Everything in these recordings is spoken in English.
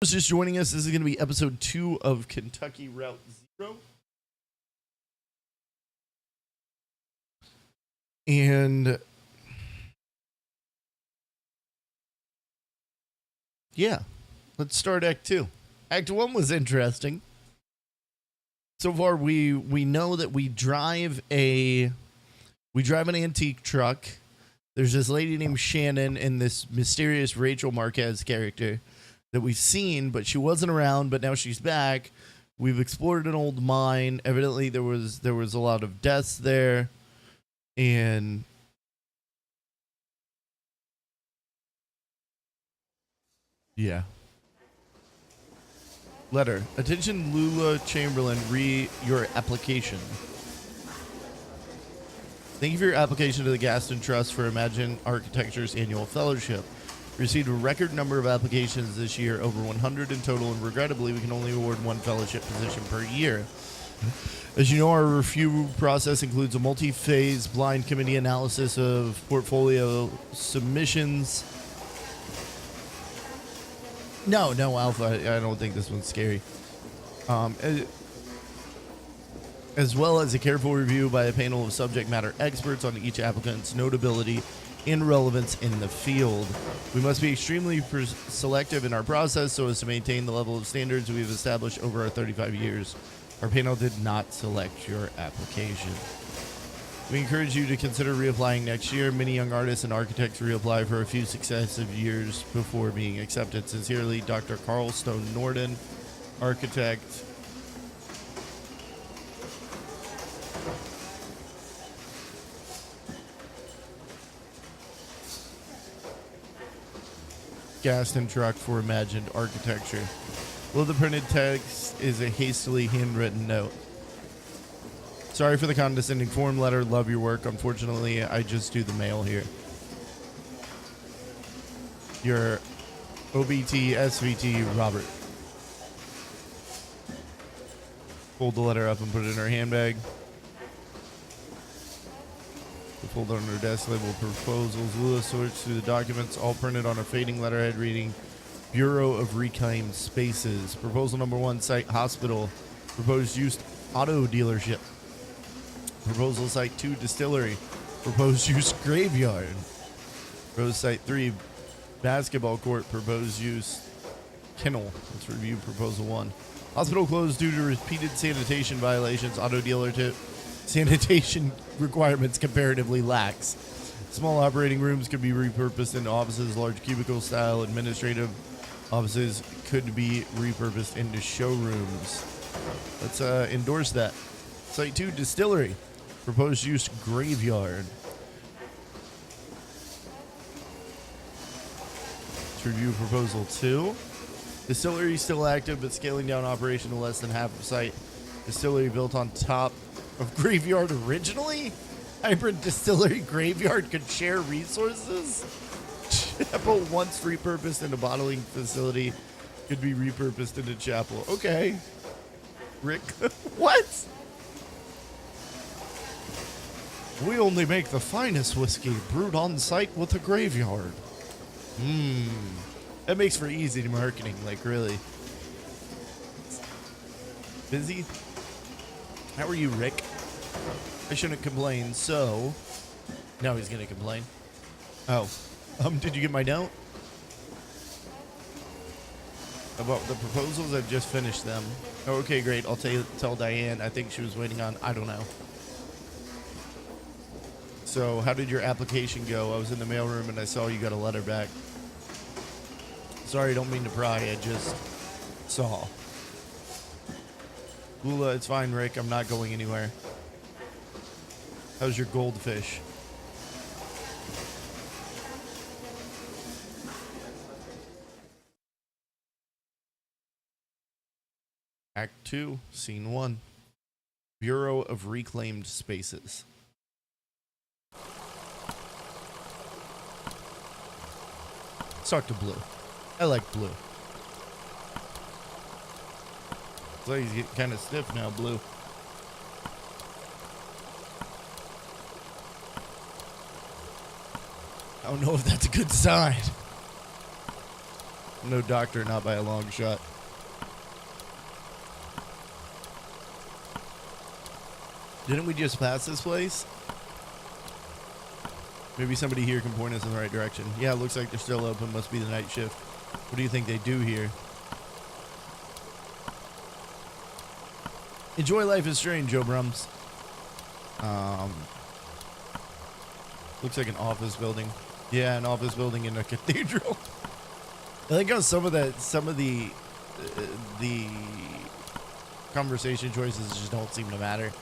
Was just joining us, this is going to be episode 2 of Kentucky Route Zero. And yeah, let's start Act 2. Act 1 was interesting. So far, we know that we drive an antique truck. There's this lady named Shannon and this mysterious Rachel Marquez character that we've seen, but she wasn't around, but now she's back. We've explored an old mine. Evidently there was a lot of deaths there. And yeah. Letter. Attention Lula Chamberlain, read your application. Thank you for your application to the Gaston Trust for Imagine Architecture's annual fellowship. We received a record number of applications this year, over 100 in total, and regrettably, we can only award one fellowship position per year. As you know, our review process includes a multi-phase blind committee analysis of portfolio submissions. No, Alpha, I don't think this one's scary. As well as a careful review by a panel of subject matter experts on each applicant's notability and relevance in the field. We must be extremely selective in our process so as to maintain the level of standards we've established over our 35 years. Our panel did not select your application. We encourage you to consider reapplying next year. Many young artists and architects reapply for a few successive years before being accepted. Sincerely, Dr. Carl Stone Norden, architect. Gaston truck for imagined architecture. Below the printed text is a hastily handwritten note. Sorry for the condescending form letter. Love your work. Unfortunately, I just do the mail here. Your OBT SVT Robert. Fold the letter up and put it in her handbag. The folder on her desk labeled proposals. Lula sorts through the documents, all printed on a fading letterhead reading Bureau of Reclaimed Spaces. Proposal number 1, site hospital. Proposed use auto dealership. Proposal site 2, distillery. Proposed use graveyard. Proposed site 3, basketball court. Proposed use kennel. Let's review proposal 1. Hospital closed due to repeated sanitation violations. Auto dealership. Sanitation requirements comparatively lax. Small operating rooms could be repurposed into offices. Large cubicle-style administrative offices could be repurposed into showrooms. Let's endorse that. Site 2, distillery. Proposed use graveyard. Let's review proposal 2. Distillery still active, but scaling down operation to less than half of site. Distillery built on top of graveyard originally? Hybrid distillery graveyard could share resources? Chapel once repurposed into bottling facility could be repurposed into chapel. Okay. Rick, what? We only make the finest whiskey brewed on site with a graveyard. That makes for easy marketing, like really. Busy? How are you, Rick? I shouldn't complain, so... Now he's gonna complain. Oh. Did you get my note? About the proposals? I've just finished them. Oh, okay, great. I'll tell Diane. I think she was waiting on... I don't know. So, how did your application go? I was in the mailroom and I saw you got a letter back. Sorry, don't mean to pry. I just saw. Lula, it's fine, Rick. I'm not going anywhere. How's your goldfish? Act 2, Scene 1. Bureau of Reclaimed Spaces. Let's talk to Blue. I like Blue. Looks like he's getting kind of stiff now, Blue. I don't know if that's a good sign. No doctor, not by a long shot. Didn't we just pass this place? Maybe somebody here can point us in the right direction. Yeah, it looks like they're still open. Must be the night shift. What do you think they do here? Enjoy life is strange, Joe Brums. Looks like an office building. Yeah, an office building in a cathedral. I like how some of the conversation choices just don't seem to matter.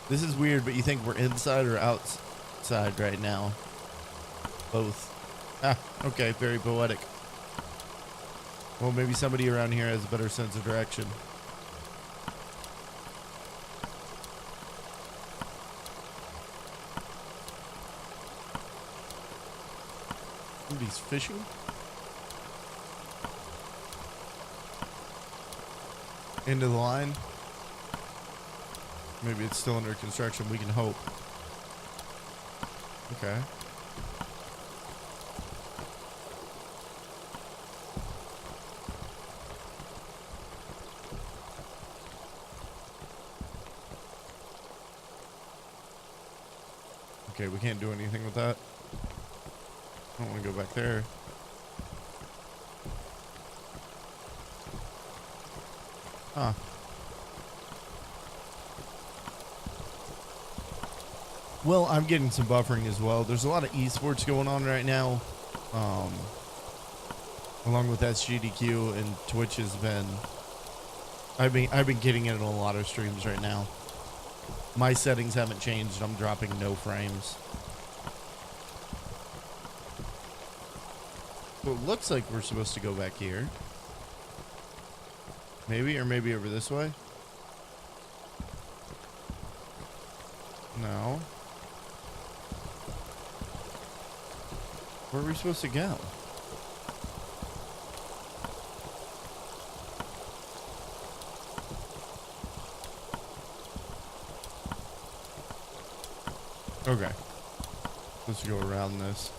This is weird, but you think we're inside or outside right now? Both. Ah, okay, very poetic. Well, maybe somebody around here has a better sense of direction. Somebody's fishing? Into the line? Maybe it's still under construction. We can hope. Okay. Okay, we can't do anything with that. I don't want to go back there. Huh. Well, I'm getting some buffering as well. There's a lot of esports going on right now. Along with SGDQ, and Twitch has been... I've been getting it in a lot of streams right now. My settings haven't changed. I'm dropping no frames. So it looks like we're supposed to go back here. Maybe, or maybe over this way. No. Where are we supposed to go? Okay. Let's go around this.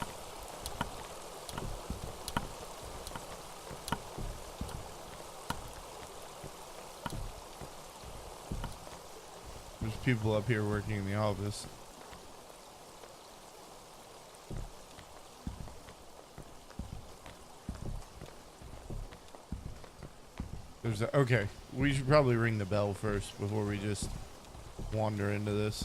There's people up here working in the office. Okay, we should probably ring the bell first before we just wander into this.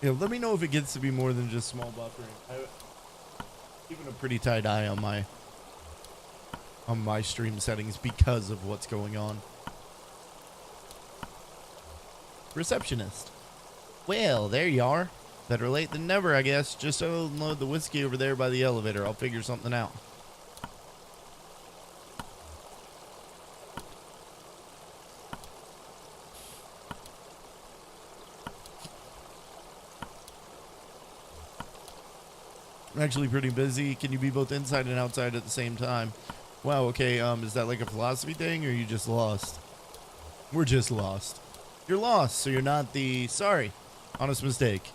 Yeah, let me know if it gets to be more than just small buffering. I'm keeping a pretty tight eye on my stream settings because of what's going on. Receptionist. Well, there you are. Better late than never, I guess. Just unload the whiskey over there by the elevator. I'll figure something out. I'm actually pretty busy. Can you be both inside and outside at the same time? Wow, okay, is that like a philosophy thing, or are you just lost? We're just lost. You're lost, so you're not the... Sorry. Honest mistake.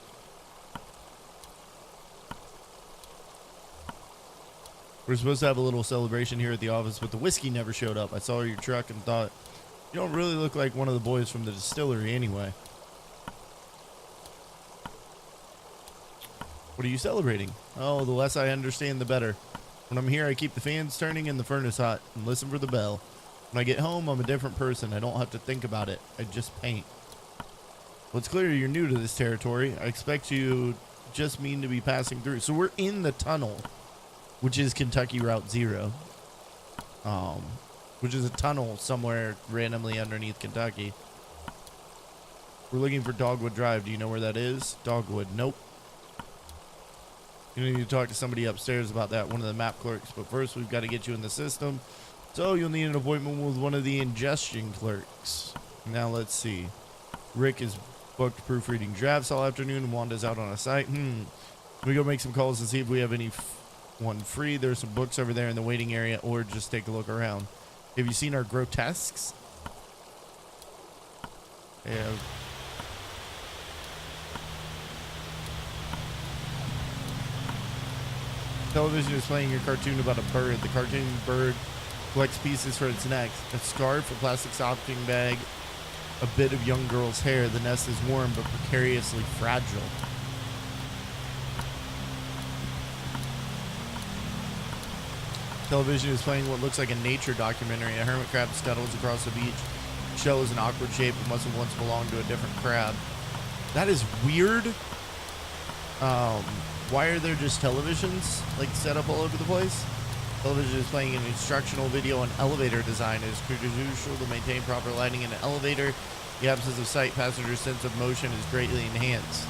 We're supposed to have a little celebration here at the office, but the whiskey never showed up. I saw your truck and thought, you don't really look like one of the boys from the distillery anyway. What are you celebrating? Oh, the less I understand, the better. When I'm here, I keep the fans turning and the furnace hot and listen for the bell. When I get home, I'm a different person. I don't have to think about it. I just paint. Well, it's clear you're new to this territory. I expect you just mean to be passing through. So we're in the tunnel, which is Kentucky Route 0. Which is a tunnel somewhere randomly underneath Kentucky. We're looking for Dogwood Drive. Do you know where that is? Dogwood. Nope. You need to talk to somebody upstairs about that, one of the map clerks. But first, we've got to get you in the system. So you'll need an appointment with one of the ingestion clerks. Now let's see. Rick is booked proofreading drafts all afternoon. Wanda's out on a site. We go make some calls and see if we have any one free. There's some books over there in the waiting area, or just take a look around. Have you seen our grotesques? Yeah. Television is playing a cartoon about a bird. The cartoon bird collects pieces for its nest. A scarf, a plastic shopping bag, a bit of young girl's hair. The nest is warm but precariously fragile. Television is playing what looks like a nature documentary. A hermit crab scuttles across the beach. Shell is an awkward shape and must have once belonged to a different crab. That is weird. Why are there just televisions like set up all over the place? Television is playing an instructional video on elevator design. It is crucial to maintain proper lighting in an elevator. The absence of sight, passenger sense of motion is greatly enhanced.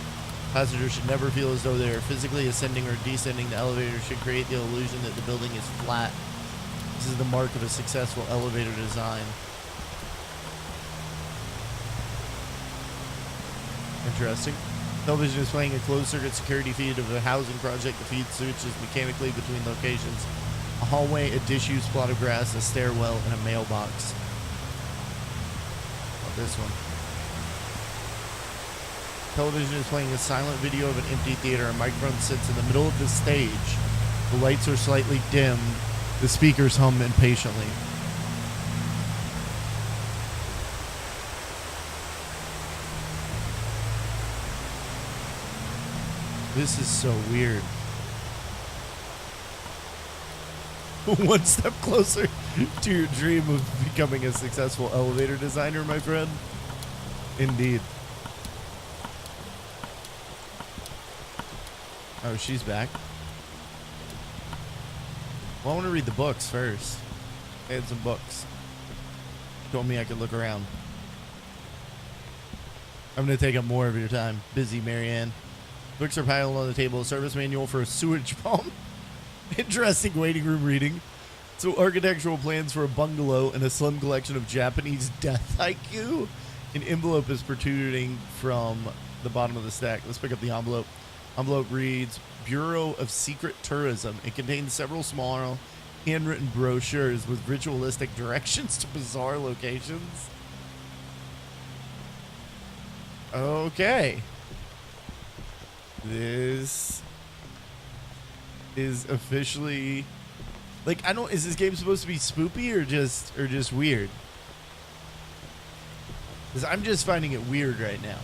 Passengers should never feel as though they are physically ascending or descending. The elevator should create the illusion that the building is flat. This is the mark of a successful elevator design. Interesting. Television is playing a closed-circuit security feed of a housing project. The feed switches mechanically between locations. A hallway, a disused plot of grass, a stairwell, and a mailbox. Oh, this one. Television is playing a silent video of an empty theater. A microphone sits in the middle of the stage. The lights are slightly dimmed. The speakers hum impatiently. This is so weird. One step closer to your dream of becoming a successful elevator designer, my friend. Indeed. Oh, she's back. Well, I want to read the books first. I had some books. Told me I could look around. I'm going to take up more of your time. Busy, Marianne. Books are piled on the table. A service manual for a sewage pump. Interesting waiting room reading. So architectural plans for a bungalow and a slim collection of Japanese death haiku. An envelope is protruding from the bottom of the stack. Let's pick up the envelope. Envelope reads, Bureau of Secret Tourism. It contains several small handwritten brochures with ritualistic directions to bizarre locations. Okay. This is officially like, I don't, is this game supposed to be spoopy or just weird? Because I'm just finding it weird right now.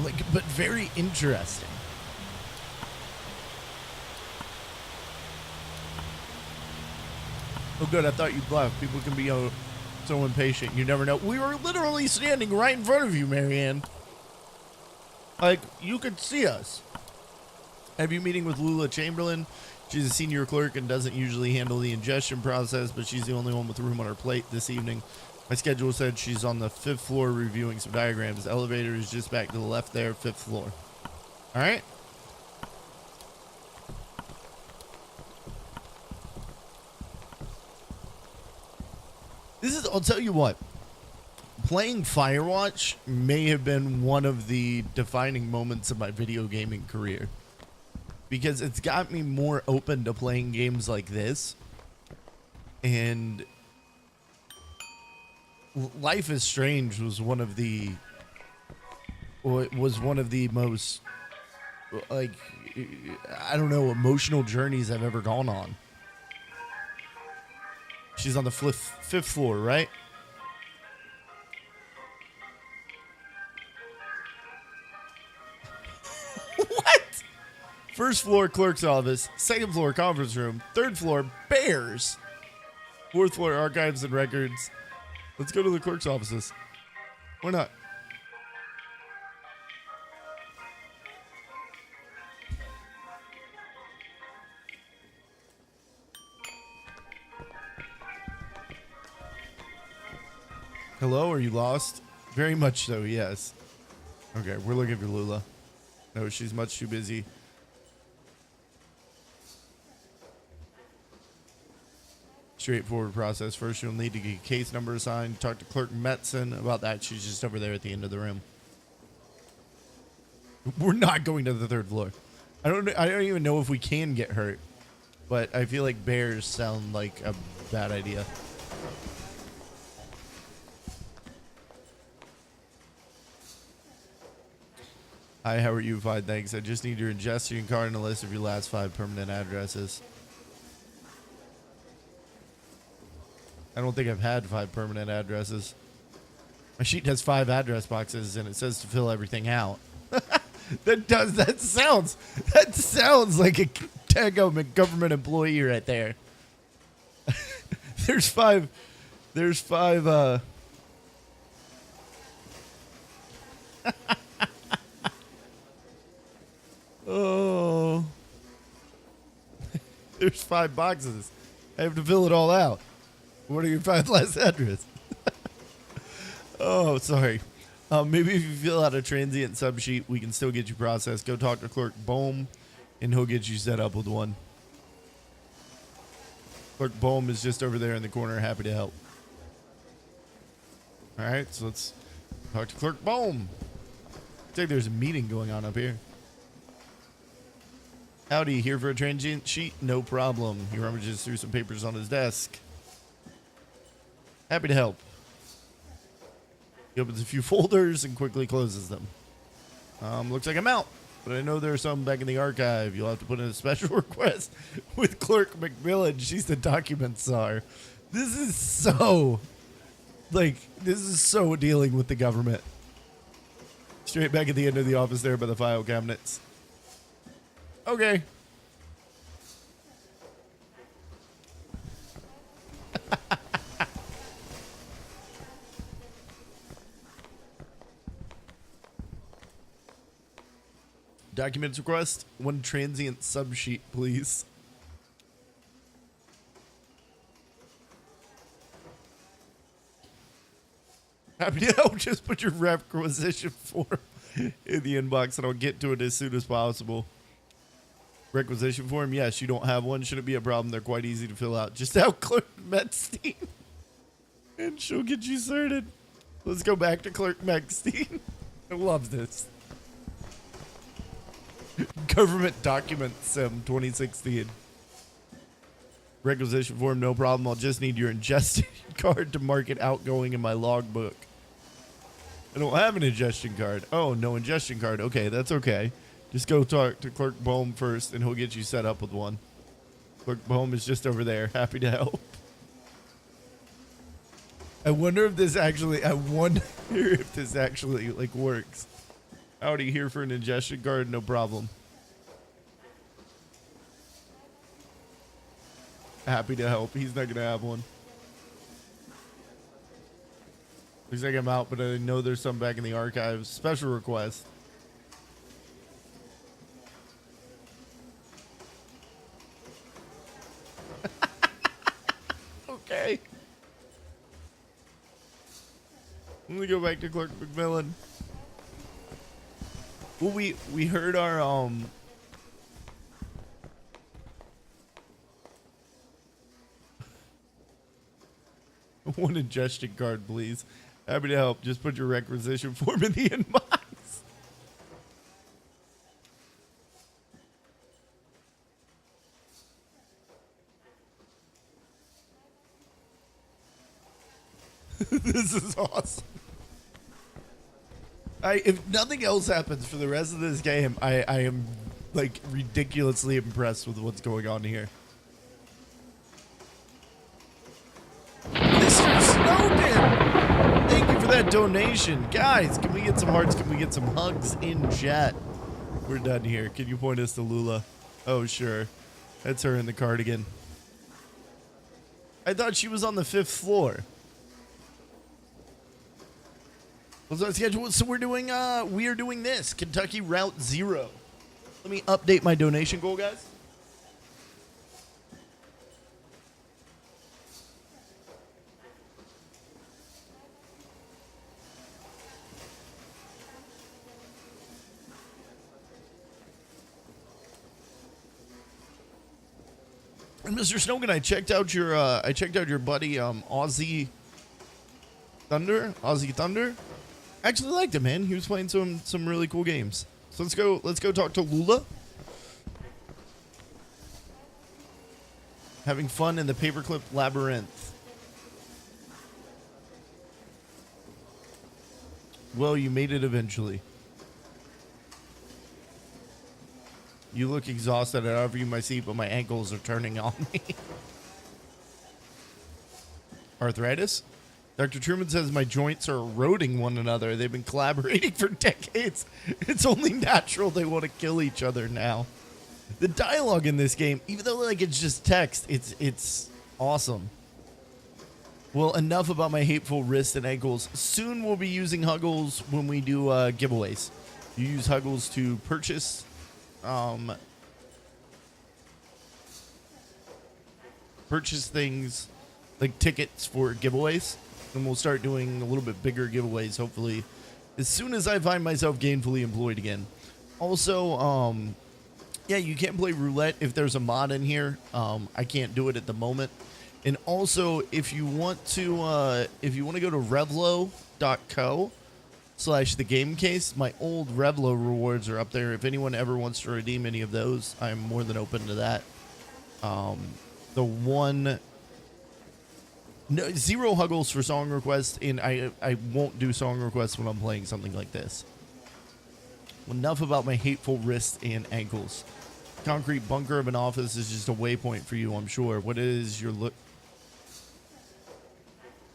Like, but very interesting. Oh, good. I thought you'd left. People can be so impatient. You never know. We were literally standing right in front of you, Marianne. Like, you could see us. I have you meeting with Lula Chamberlain. She's a senior clerk and doesn't usually handle the ingestion process, but she's the only one with room on her plate this evening. My schedule said she's on the 5th floor reviewing some diagrams. The elevator is just back to the left there, 5th floor. All right. This is, I'll tell you what. Playing Firewatch may have been one of the defining moments of my video gaming career. Because it's got me more open to playing games like this. And Life is Strange was one of the most, like, I don't know, emotional journeys I've ever gone on. She's on the 5th floor, right? What? 1st floor, clerk's office. 2nd floor, conference room. 3rd floor, bears. 4th floor, archives and records. Let's go to the clerk's offices. Why not? Hello, are you lost? Very much so, yes. Okay, we're looking for Lula. No, she's much too busy. Straightforward process. First, you'll need to get a case number assigned. Talk to Clerk Metzen about that. She's just over there at the end of the room. We're not going to the 3rd floor. I don't even know if we can get hurt, but I feel like bears sound like a bad idea. Hi, how are you? Fine, thanks. I just need your ingestion card and a list of your last 5 permanent addresses. I don't think I've had 5 permanent addresses. My sheet has 5 address boxes and it says to fill everything out. That sounds like a government employee right there. There's five oh. There's 5 boxes. I have to fill it all out. What are your 5 last address? Oh, sorry. Maybe if you fill out a transient sub sheet, we can still get you processed. Go talk to Clerk Bohm, and he'll get you set up with one. Clerk Bohm is just over there in the corner, happy to help. All right, so let's talk to Clerk Bohm. Looks like there's a meeting going on up here. Howdy, here for a transient sheet? No problem. He rummages through some papers on his desk. Happy to help. He opens a few folders and quickly closes them. Looks like I'm out, but I know there are some back in the archive. You'll have to put in a special request with Clerk McMillan. She's the document czar. This is so dealing with the government. Straight back at the end of the office there by the file cabinets. Okay. Documents request, 1 transient sub sheet, please. Happy to help. Just put your requisition form in the inbox and I'll get to it as soon as possible. Requisition form? Yes, you don't have one. Shouldn't be a problem. They're quite easy to fill out. Just out Clerk Metzstein and she'll get you certed. Let's go back to Clerk Metzstein. I love this. Government Document Sim 2016. Requisition form, no problem. I'll just need your ingestion card to mark it outgoing in my logbook. I don't have an ingestion card. Oh, no ingestion card. Okay, that's okay. Just go talk to Clerk Bohm first and he'll get you set up with one. Clerk Bohm is just over there. Happy to help. I wonder if this actually like works. Howdy, here for an ingestion card, no problem. Happy to help. He's not gonna have one. Looks like I'm out, but I know there's some back in the archives. Special request. Okay. Let me go back to Clerk McMillan. Well, we heard our one ingestion card, please. Happy to help. Just put your requisition form in the inbox. This is awesome. If nothing else happens for the rest of this game, I am like ridiculously impressed with what's going on here. Mr. Snowden, thank you for that donation. Guys, can we get some hearts? Can we get some hugs in chat? We're done here. Can you point us to Lula? Oh, sure. That's her in the cardigan. I thought she was on the 5th floor. What's our schedule? So we're doing this Kentucky Route 0. Let me update my donation goal, guys. And Mr. Snowden, I checked out your buddy Aussie Thunder. Actually liked him, man. He was playing some really cool games. So let's go talk to Lula. Having fun in the paperclip labyrinth. Well, you made it eventually. You look exhausted. I offer you my seat, but my ankles are turning on me. Arthritis? Dr. Truman says my joints are eroding one another. They've been collaborating for decades. It's only natural they want to kill each other now. The dialogue in this game, even though like it's just text, it's awesome. Well, enough about my hateful wrists and ankles. Soon we'll be using Huggles when we do giveaways. You use Huggles to purchase things like tickets for giveaways, and we'll start doing a little bit bigger giveaways hopefully as soon as I find myself gainfully employed again. Also, yeah, you can't play roulette if there's a mod in here. I can't do it at the moment. And also, if you want to go to revlo.co/thegamecase, my old Revlo rewards are up there. If anyone ever wants to redeem any of those, I'm more than open to that. Zero Huggles for song requests, and I won't do song requests when I'm playing something like this. Enough about my hateful wrists and ankles. Concrete bunker of an office is just a waypoint for you, I'm sure. What is your look?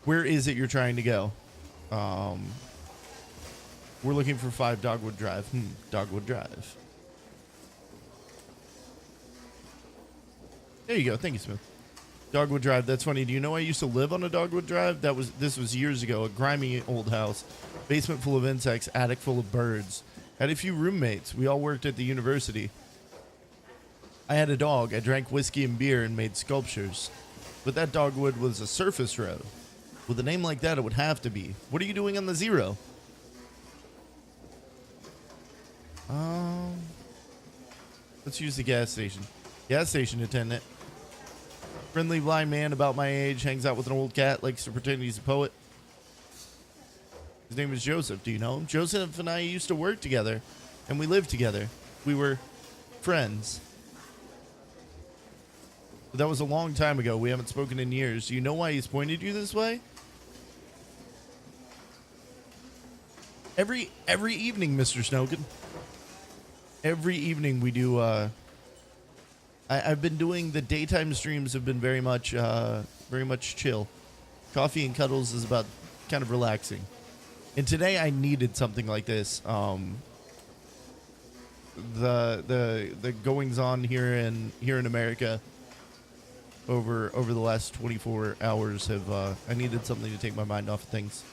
Where is it you're trying to go? We're looking for 5 Dogwood Drive. Dogwood Drive. There you go. Thank you, Smith. Dogwood Drive. That's funny. Do you know I used to live on a Dogwood Drive? This was years ago. A grimy old house. Basement full of insects. Attic full of birds. Had a few roommates. We all worked at the university. I had a dog. I drank whiskey and beer and made sculptures. But that dogwood was a surface road. With a name like that, it would have to be. What are you doing on the Zero? Let's use the gas station. Gas station attendant. Friendly blind man about my age, hangs out with an old cat, likes to pretend he's a poet. His name is Joseph. Do you know him? Joseph and I used to work together, and we lived together. We were friends. But that was a long time ago. We haven't spoken in years. Do you know why he's pointed you this way? Every evening, Mr. Snowkin. Every evening we do, I've been doing the daytime streams have been very much chill. Coffee and Cuddles is about kind of relaxing. And today I needed something like this. The goings on here in America over the last 24 hours have I needed something to take my mind off of things.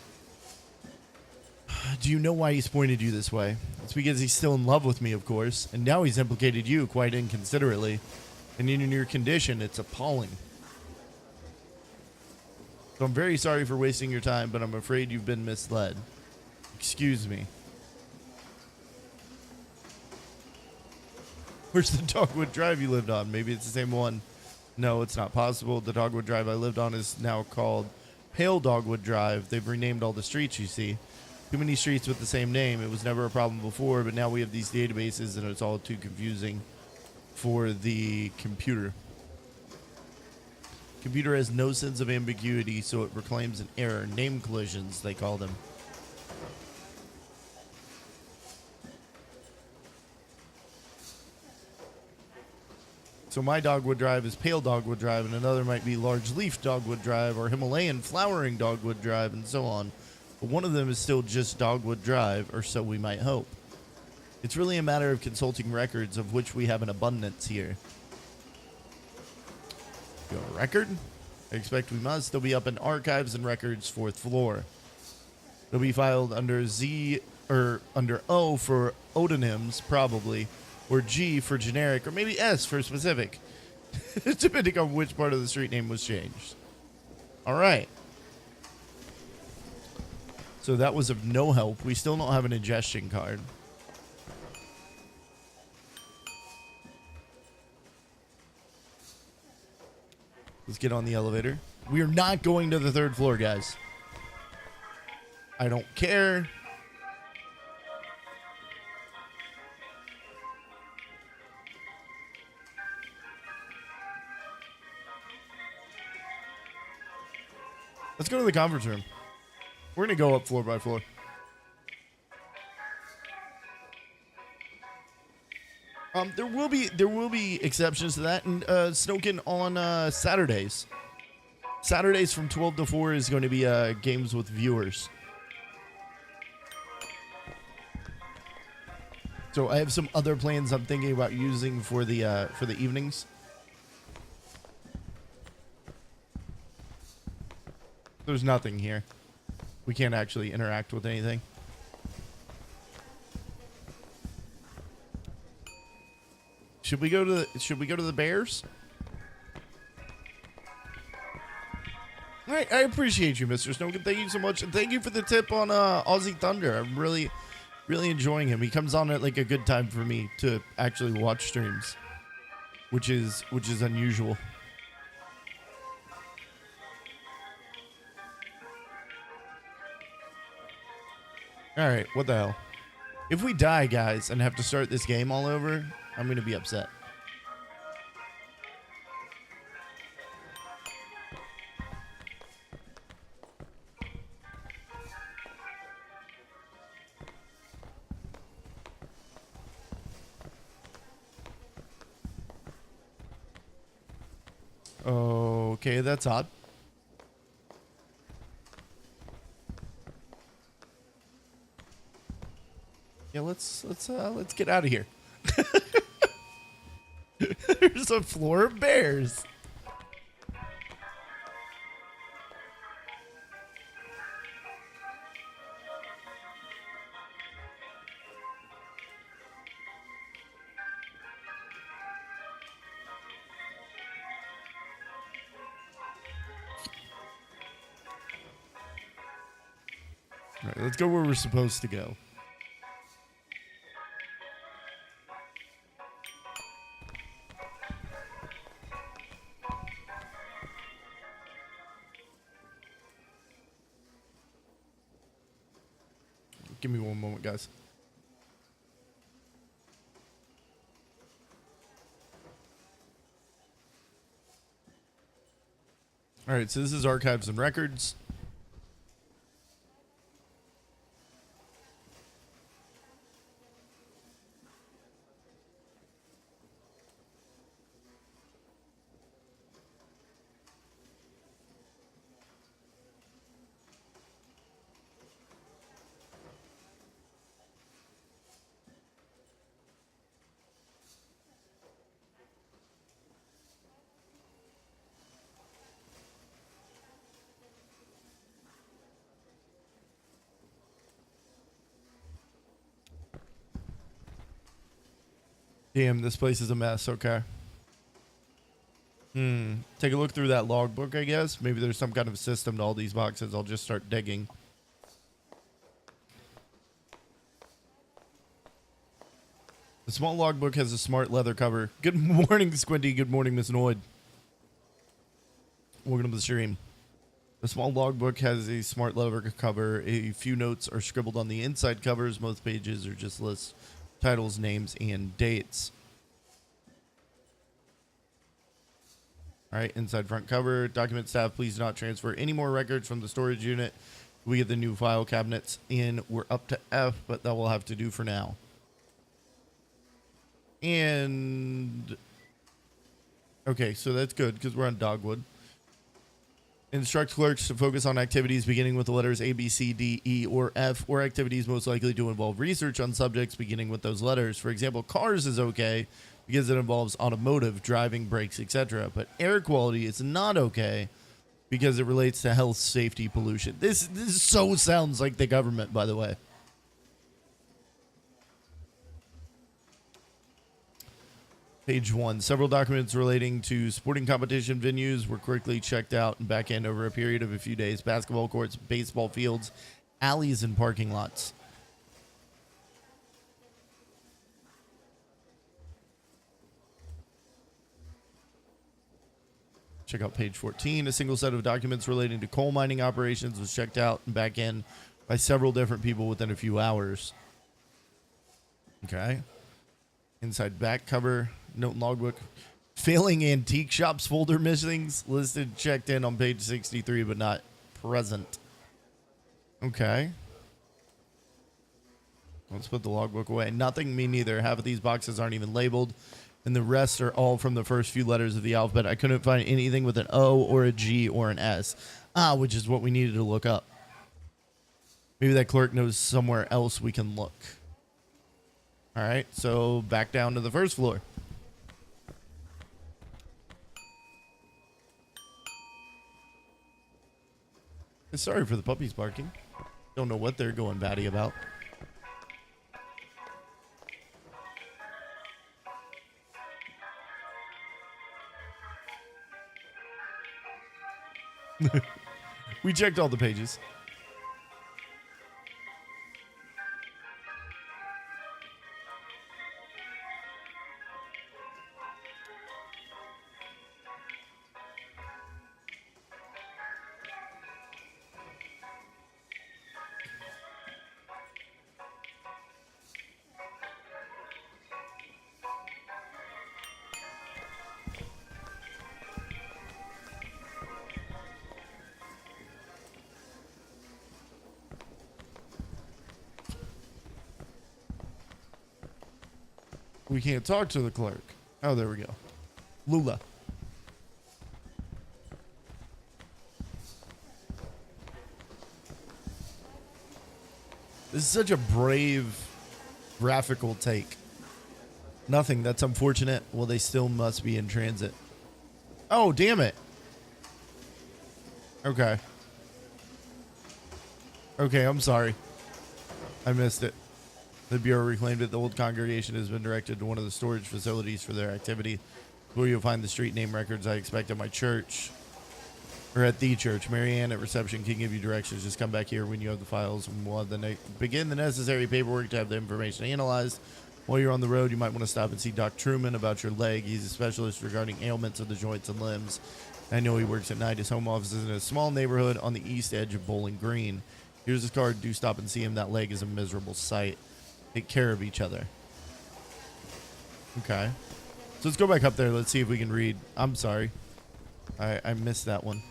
Do you know why he's pointed you this way? It's because he's still in love with me, of course, and now he's implicated you quite inconsiderately. And in your condition, it's appalling. So I'm very sorry for wasting your time, but I'm afraid you've been misled. Excuse me. Where's the Dogwood Drive you lived on? Maybe it's the same one. No, it's not possible. The Dogwood Drive I lived on is now called Pale Dogwood Drive. They've renamed all the streets, you see. Too many streets with the same name. It was never a problem before, but now we have these databases and it's all too confusing for the computer. Computer has no sense of ambiguity, so it proclaims an error. Name collisions, they call them. So my Dogwood Drive is Pale Dogwood Drive, and another might be Large Leaf Dogwood Drive or Himalayan Flowering Dogwood Drive, and so on. But one of them is still just Dogwood Drive, or so we might hope. It's really a matter of consulting records, of which we have an abundance here. You have a record? I expect we must. They'll be up in Archives and Records, 4th floor. They'll be filed under Z, or under O for odonyms, probably, or G for generic, or maybe S for specific, depending on which part of the street name was changed. All right. So that was of no help. We still don't have an ingestion card. Let's get on the elevator. We are not going to the 3rd floor, guys. I don't care. Let's go to the conference room. We're gonna go up floor by floor. There will be exceptions to that, and Snoken on Saturdays. Saturdays from 12 to 4 is going to be games with viewers. So I have some other plans I'm thinking about using for the evenings. There's nothing here. We can't actually interact with anything. Should we go to the Bears? All right, I appreciate you, Mr. Snoken. Thank you so much, and thank you for the tip on Aussie Thunder. I'm really enjoying him. He comes on at like a good time for me to actually watch streams, which is unusual. All right, what the hell? If we die, guys, and have to start this game all over, I'm gonna be upset. Okay, that's odd. Yeah, let's get out of here. There's a floor of bears. All right, let's go where we're supposed to go. Give me one moment, guys. All right, so this is archives and records. Damn, this place is a mess. Okay. Take a look through that logbook, I guess. Maybe there's some kind of system to all these boxes. I'll just start digging. The small logbook has a smart leather cover. Good morning, Squinty. Good morning, Miss Noid. Welcome to the stream. The small logbook has a smart leather cover. A few notes are scribbled on the inside covers. Most pages are just lists, titles, names, and dates. All right, inside front cover. Document staff, please do not transfer any more records from the storage unit. We get the new file cabinets in. We're up to F, but that will have to do for now. And okay, so that's good because we're on Dogwood. Instruct clerks to focus on activities beginning with the letters A, B, C, D, E, or F, or activities most likely to involve research on subjects beginning with those letters. For example, cars is okay because it involves automotive, driving, brakes, etc. But air quality is not okay because it relates to health, safety, pollution. This so sounds like the government, by the way. Page 1. Several documents relating to sporting competition venues were quickly checked out and back in over a period of a few days. Basketball courts, baseball fields, alleys, and parking lots. Check out page 14. A single set of documents relating to coal mining operations was checked out and back in by several different people within a few hours. Okay. Inside back cover. Note and logbook. Failing antique shops folder missings listed checked in on page 63 but not present. Okay. Let's put the logbook away. Nothing, me neither. Half of these boxes aren't even labeled, and the rest are all from the first few letters of the alphabet. I couldn't find anything with an O or a G or an S. Which is what we needed to look up. Maybe that clerk knows somewhere else we can look. All right, so back down to the first floor. Sorry for the puppies barking. Don't know what they're going batty about. We checked all the pages. We can't talk to the clerk. Oh, there we go. Lula. This is such a brave graphical take. Nothing. That's unfortunate. Well, they still must be in transit. Oh, damn it. Okay. Okay, I'm sorry. I missed it. The Bureau reclaimed that the old congregation has been directed to one of the storage facilities for their activity, where you'll find the street name records I expect at my church, or at the church. Marianne at reception can give you directions. Just come back here when you have the files, and we'll begin the necessary paperwork to have the information analyzed. While you're on the road, you might want to stop and see Doc Truman about your leg. He's a specialist regarding ailments of the joints and limbs. I know he works at night. His home office is in a small neighborhood on the east edge of Bowling Green. Here's his card. Do stop and see him. That leg is a miserable sight. Take care of each other. Okay. So let's go back up there. Let's see if we can read. I'm sorry. I missed that one.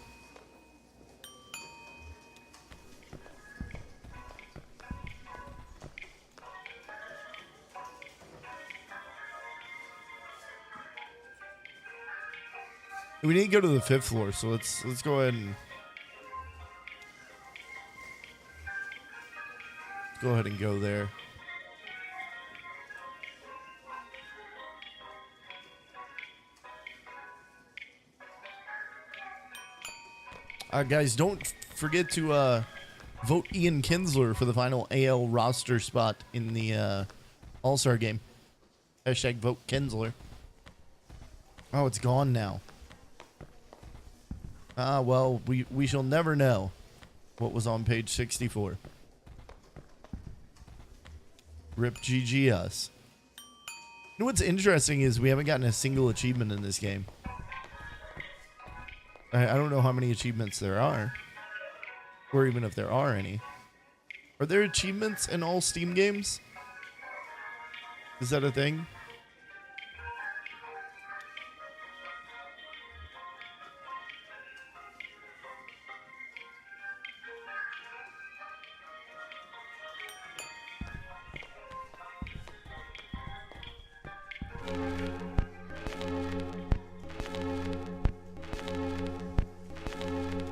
We need to go to the 5th floor, so let's go ahead and go there. Guys, don't forget to vote Ian Kinsler for the final AL roster spot in the All-Star game. Hashtag vote Kinsler. Oh, it's gone now. Well, we shall never know what was on page 64. Rip GG us. You know what's interesting is we haven't gotten a single achievement in this game. I don't know how many achievements there are, or even if there are any. Are there achievements in all Steam games? Is that a thing?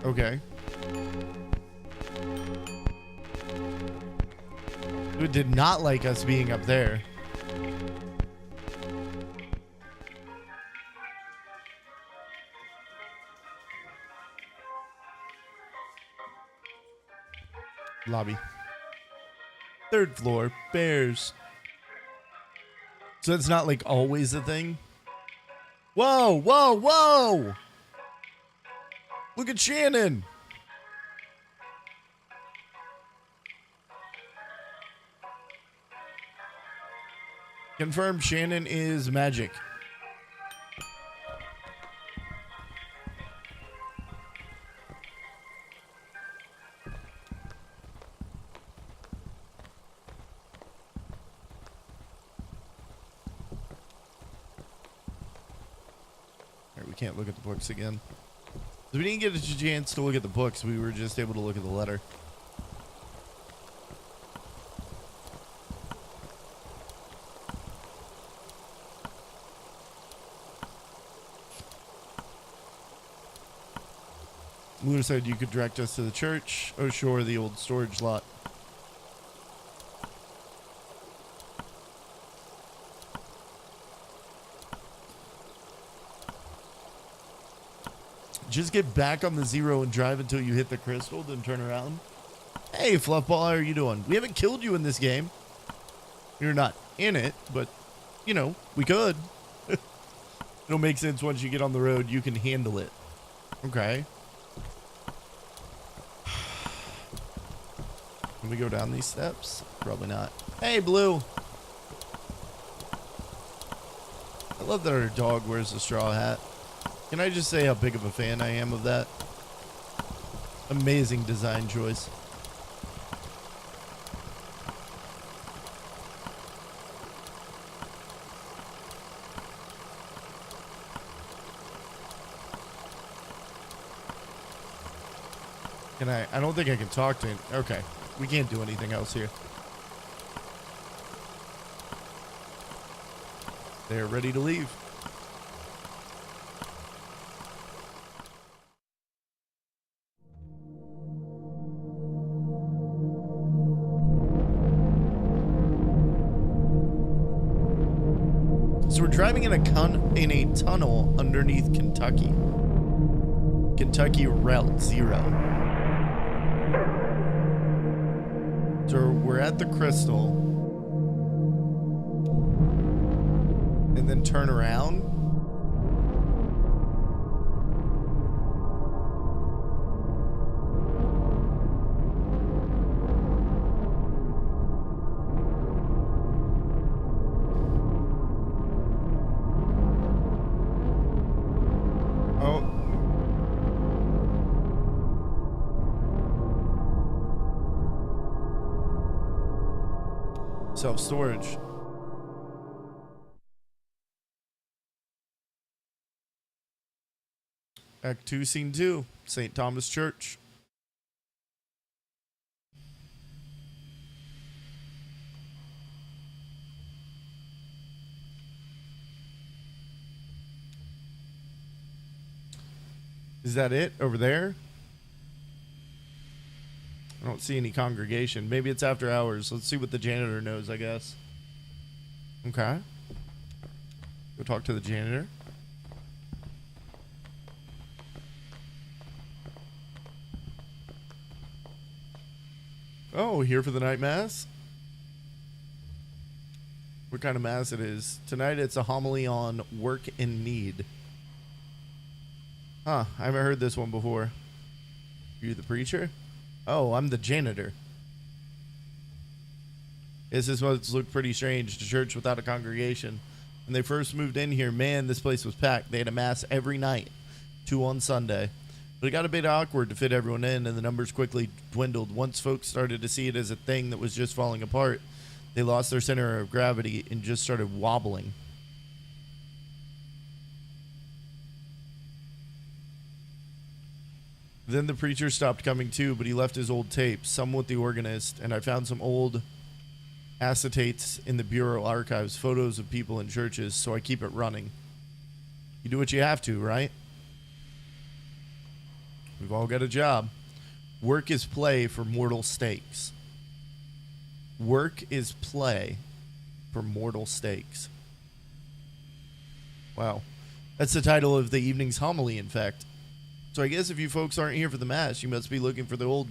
Okay. Who did not like us being up there? Lobby. 3rd floor, bears. So it's not like always a thing? Whoa, whoa, whoa! Look at Shannon. Confirmed Shannon is magic. All right, we can't look at the books again. We didn't get a chance to look at the books. We were just able to look at the letter. Luna said you could direct us to the church. Oh, sure, the old storage lot. Just get back on the 0 and drive until you hit the crystal, then turn around. Hey, Fluffball, how are you doing? We haven't killed you in this game. You're not in it, but, you know, we could. It'll make sense once you get on the road. You can handle it. Okay. Can we go down these steps? Probably not. Hey, Blue. I love that our dog wears a straw hat. Can I just say how big of a fan I am of that? Amazing design choice. Can I don't think I can talk to him. Okay. We can't do anything else here. They're ready to leave. So we're driving in a tunnel underneath Kentucky. Kentucky Route 0. So we're at the crystal. And then turn around. Self-storage. Act 2, Scene 2, St. Thomas Church. Is that it over there? I don't see any congregation. Maybe it's after hours. Let's see what the janitor knows, I guess. Okay. Go talk to the janitor. Oh, here for the night mass? What kind of mass it is? Tonight it's a homily on work and need. Huh, I haven't heard this one before. You the preacher? Oh, I'm the janitor. This must look pretty strange, a church without a congregation. When they first moved in here, man, this place was packed. They had a mass every night, 2 on Sunday. But it got a bit awkward to fit everyone in, and the numbers quickly dwindled. Once folks started to see it as a thing that was just falling apart, they lost their center of gravity and just started wobbling. Then the preacher stopped coming too, but he left his old tapes, some with the organist, and I found some old acetates in the Bureau archives, photos of people in churches, so I keep it running. You do what you have to, right? We've all got a job. Work is play for mortal stakes. Work is play for mortal stakes. Wow. That's the title of the evening's homily, in fact. So I guess if you folks aren't here for the mass, you must be looking for the old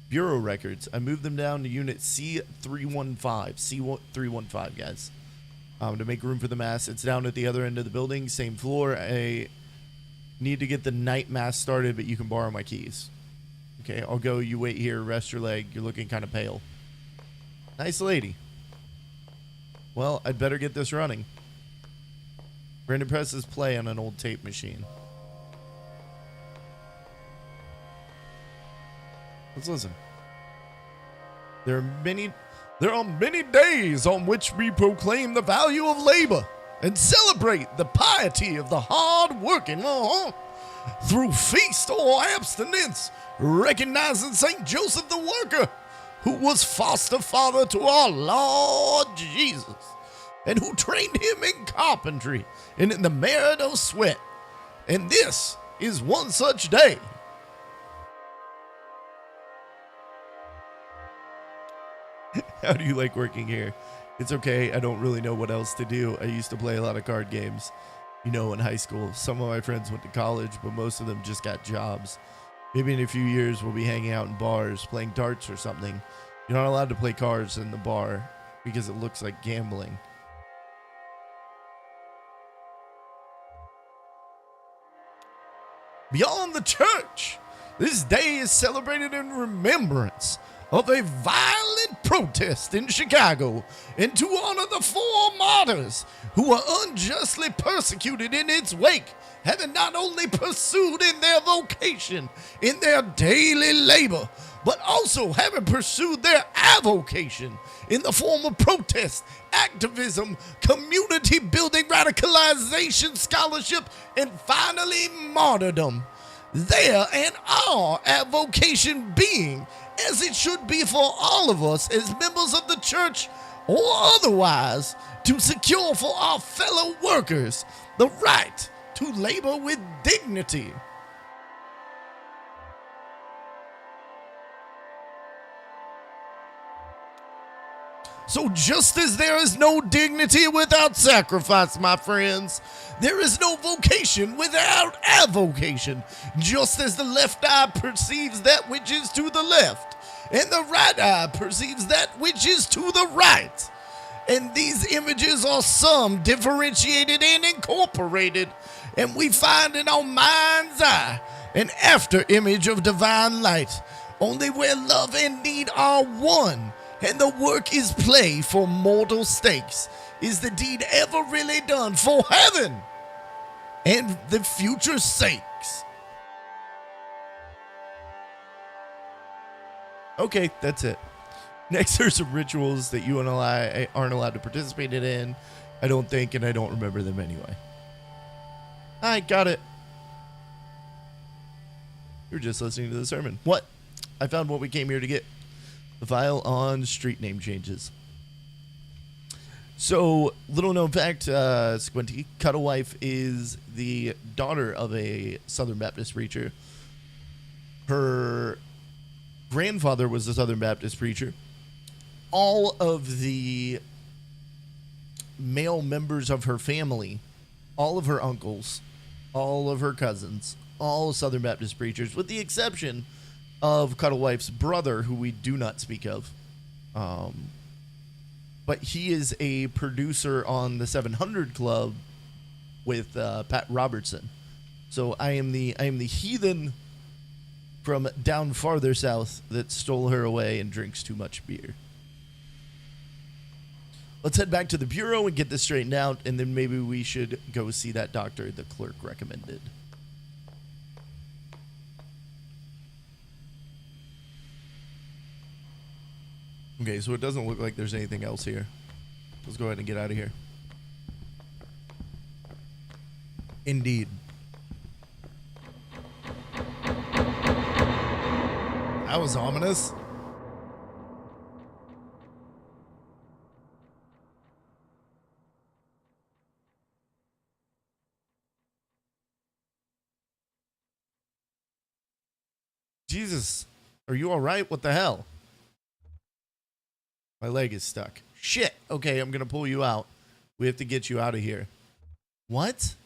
Bureau records. I moved them down to unit C315. C315, guys. To make room for the mass. It's down at the other end of the building, same floor. I need to get the night mass started, but you can borrow my keys. Okay, I'll go. You wait here, rest your leg. You're looking kind of pale. Nice lady. Well, I'd better get this running. Brandon presses play on an old tape machine. Let's listen. There are many days on which we proclaim the value of labor and celebrate the piety of the hard-working. through feast or abstinence, recognizing St. Joseph the Worker, who was foster father to our Lord Jesus, and who trained him in carpentry and in the merit of sweat. And this is one such day. How do you like working here? It's okay. I don't really know what else to do. I used to play a lot of card games, in high school. Some of my friends went to college, but most of them just got jobs. Maybe in a few years, we'll be hanging out in bars, playing darts or something. You're not allowed to play cards in the bar because it looks like gambling. Beyond the church, this day is celebrated in remembrance of a violent protest in Chicago and to honor the 4 martyrs who were unjustly persecuted in its wake, having not only pursued in their vocation, in their daily labor, but also having pursued their avocation in the form of protest, activism, community building, radicalization, scholarship, and finally martyrdom. Their and our avocation being, as it should be for all of us as members of the church or otherwise, to secure for our fellow workers the right to labor with dignity. So just as there is no dignity without sacrifice, my friends, there is no vocation without avocation. Just as the left eye perceives that which is to the left, and the right eye perceives that which is to the right. And these images are some differentiated and incorporated, and we find in our mind's eye an after image of divine light, only where love and need are one, and the work is play for mortal stakes. Is the deed ever really done for heaven and the future's sakes? Okay, that's it. Next, there's some rituals that you and I aren't allowed to participate in. I don't think, and I don't remember them anyway. I got it. You're just listening to the sermon. What? I found what we came here to get. The file on street name changes. So, little known fact, Squinty, Cuddlewife is the daughter of a Southern Baptist preacher. Her grandfather was a Southern Baptist preacher. All of the male members of her family, all of her uncles, all of her cousins, all Southern Baptist preachers, with the exception of Cuddlewife's brother, who we do not speak of. But he is a producer on the 700 Club with Pat Robertson. So I am the heathen from down farther south that stole her away and drinks too much beer. Let's head back to the bureau and get this straightened out, and then maybe we should go see that doctor the clerk recommended. Okay, so it doesn't look like there's anything else here. Let's go ahead and get out of here. Indeed. That was ominous. Jesus, are you all right? What the hell? My leg is stuck. Shit. Okay, I'm going to pull you out. We have to get you out of here. What?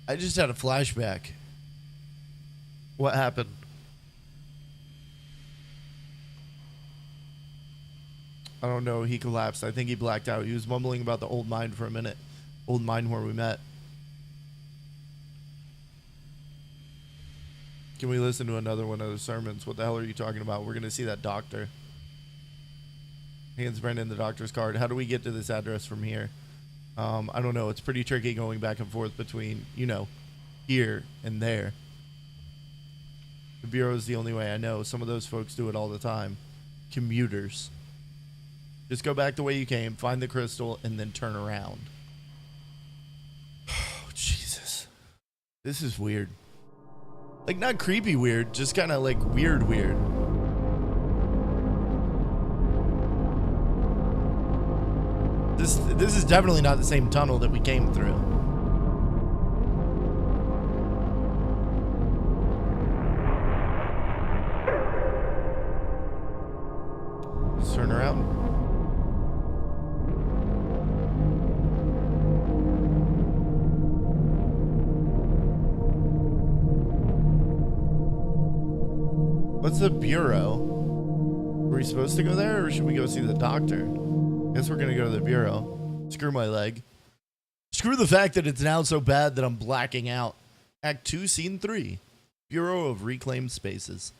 I just had a flashback. What happened? I don't know. He collapsed. I think he blacked out. He was mumbling about the old mine for a minute. Old mine where we met. Can we listen to another one of the sermons? What the hell are you talking about? We're going to see that doctor. Hands Brendan the doctor's card. How do we get to this address from here? I don't know. It's pretty tricky going back and forth between, here and there. The Bureau is the only way I know. Some of those folks do it all the time. Commuters. Just go back the way you came, find the crystal, and then turn around. Oh, Jesus. This is weird. Like, not creepy weird, just kind of like weird. This is definitely not the same tunnel that we came through. Let's turn around. What's the Bureau? Were we supposed to go there, or should we go see the doctor? Guess we're gonna go to the Bureau. Screw my leg. Screw the fact that it's now so bad that I'm blacking out. Act 2, Scene 3. Bureau of Reclaimed Spaces.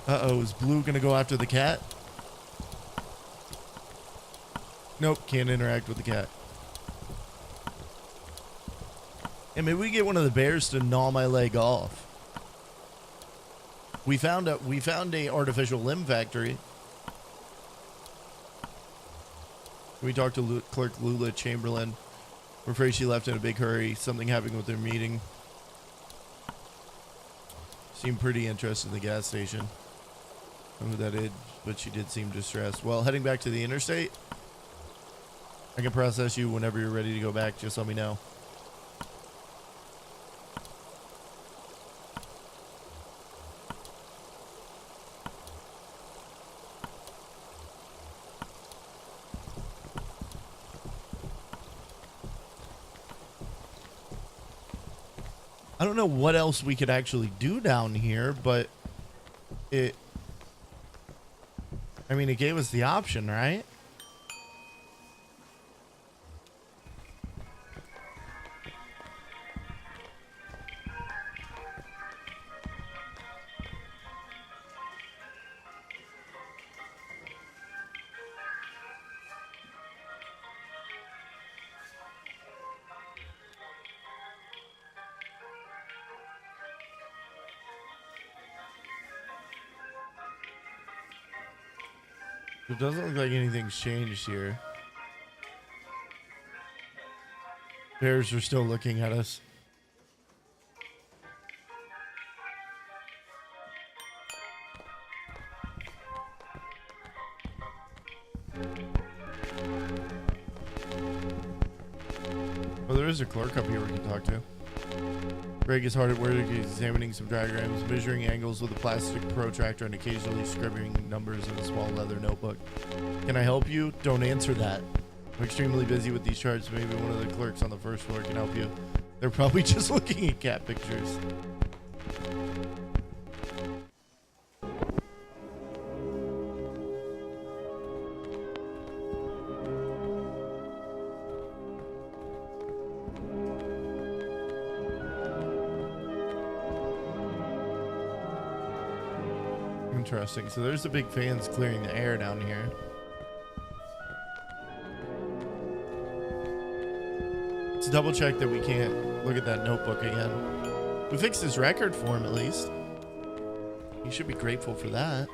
Uh-oh, is Blue gonna go after the cat? Nope, can't interact with the cat. And maybe we get one of the bears to gnaw my leg off. We found a artificial limb factory. We talked to Clerk Lula Chamberlain. We're afraid she left in a big hurry. Something happened with their meeting. Seemed pretty interested in the gas station. I don't know who that is, but she did seem distressed. Well, heading back to the interstate. I can process you whenever you're ready to go back. Just let me know. I don't know what else we could actually do down here, but it gave us the option, right? It doesn't look like anything's changed here. Bears are still looking at us. Oh, there is a clerk up here we can talk to. Greg is hard at work examining some diagrams, measuring angles with a plastic protractor, and occasionally scribbling numbers in a small leather notebook. Can I help you? Don't answer that. I'm extremely busy with these charts. Maybe one of the clerks on the first floor can help you. They're probably just looking at cat pictures. Interesting. So there's the big fans clearing the air down here. Let's double check that we can't look at that notebook again. We fixed his record for him at least. He should be grateful for that.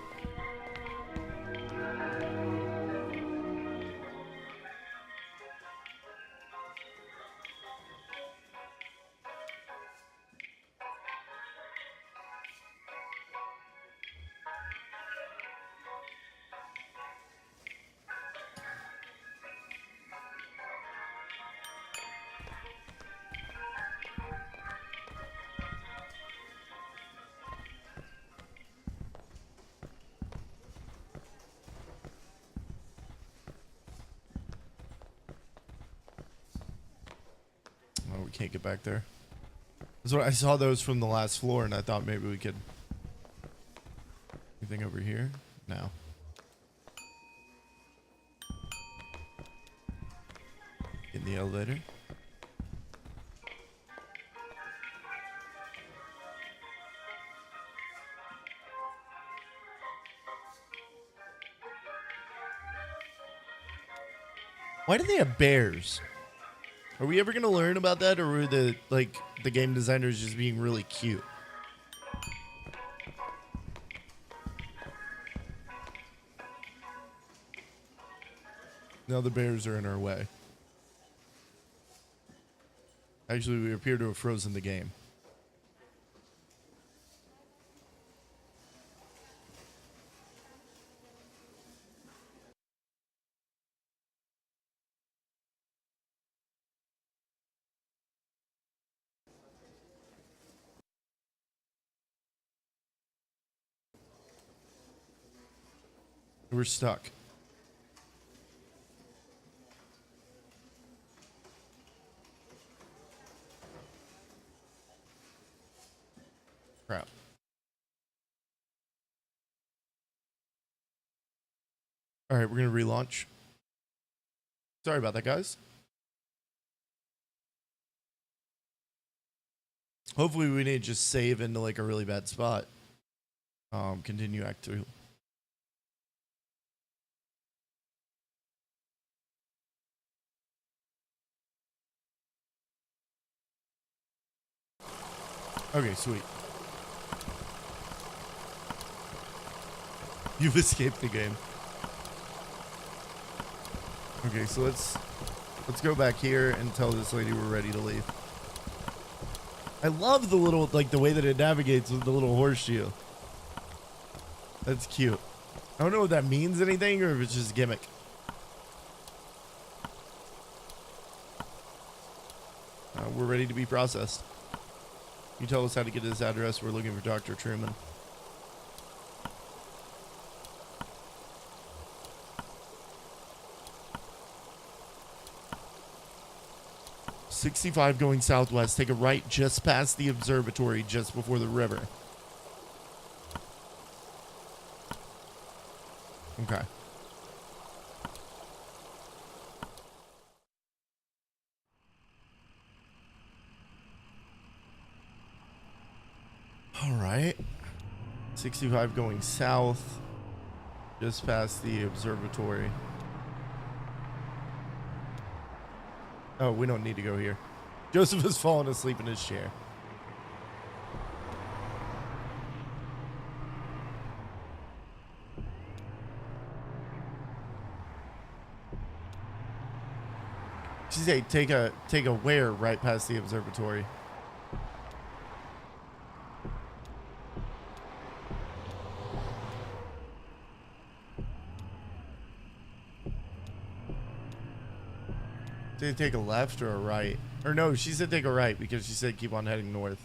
Oh, we can't get back there. So I saw those from the last floor, and I thought maybe we could. Anything over here? No. In the elevator. Why do they have bears? Are we ever gonna learn about that, or were the game designers just being really cute? Now the bears are in our way. Actually, we appear to have frozen the game. We're stuck. Crap. All right, we're going to relaunch. Sorry about that, guys. Hopefully we didn't just save into like a really bad spot. Continue Act 2. Okay, sweet. You've escaped the game. Okay, so let's go back here and tell this lady we're ready to leave. I love the little, like, the way that it navigates with the little horseshoe. That's cute. I don't know if that means anything or if it's just gimmick. We're ready to be processed. You tell us how to get to this address. We're looking for Dr. Truman. "65 going southwest. Take a right just past the observatory, just before the river." Okay. All right. 65 going south, just past the observatory. Oh, we don't need to go here. Joseph has fallen asleep in his chair. She said take a where right past the observatory. Did they take a left or a right? Or no, she said take a right because she said keep on heading north.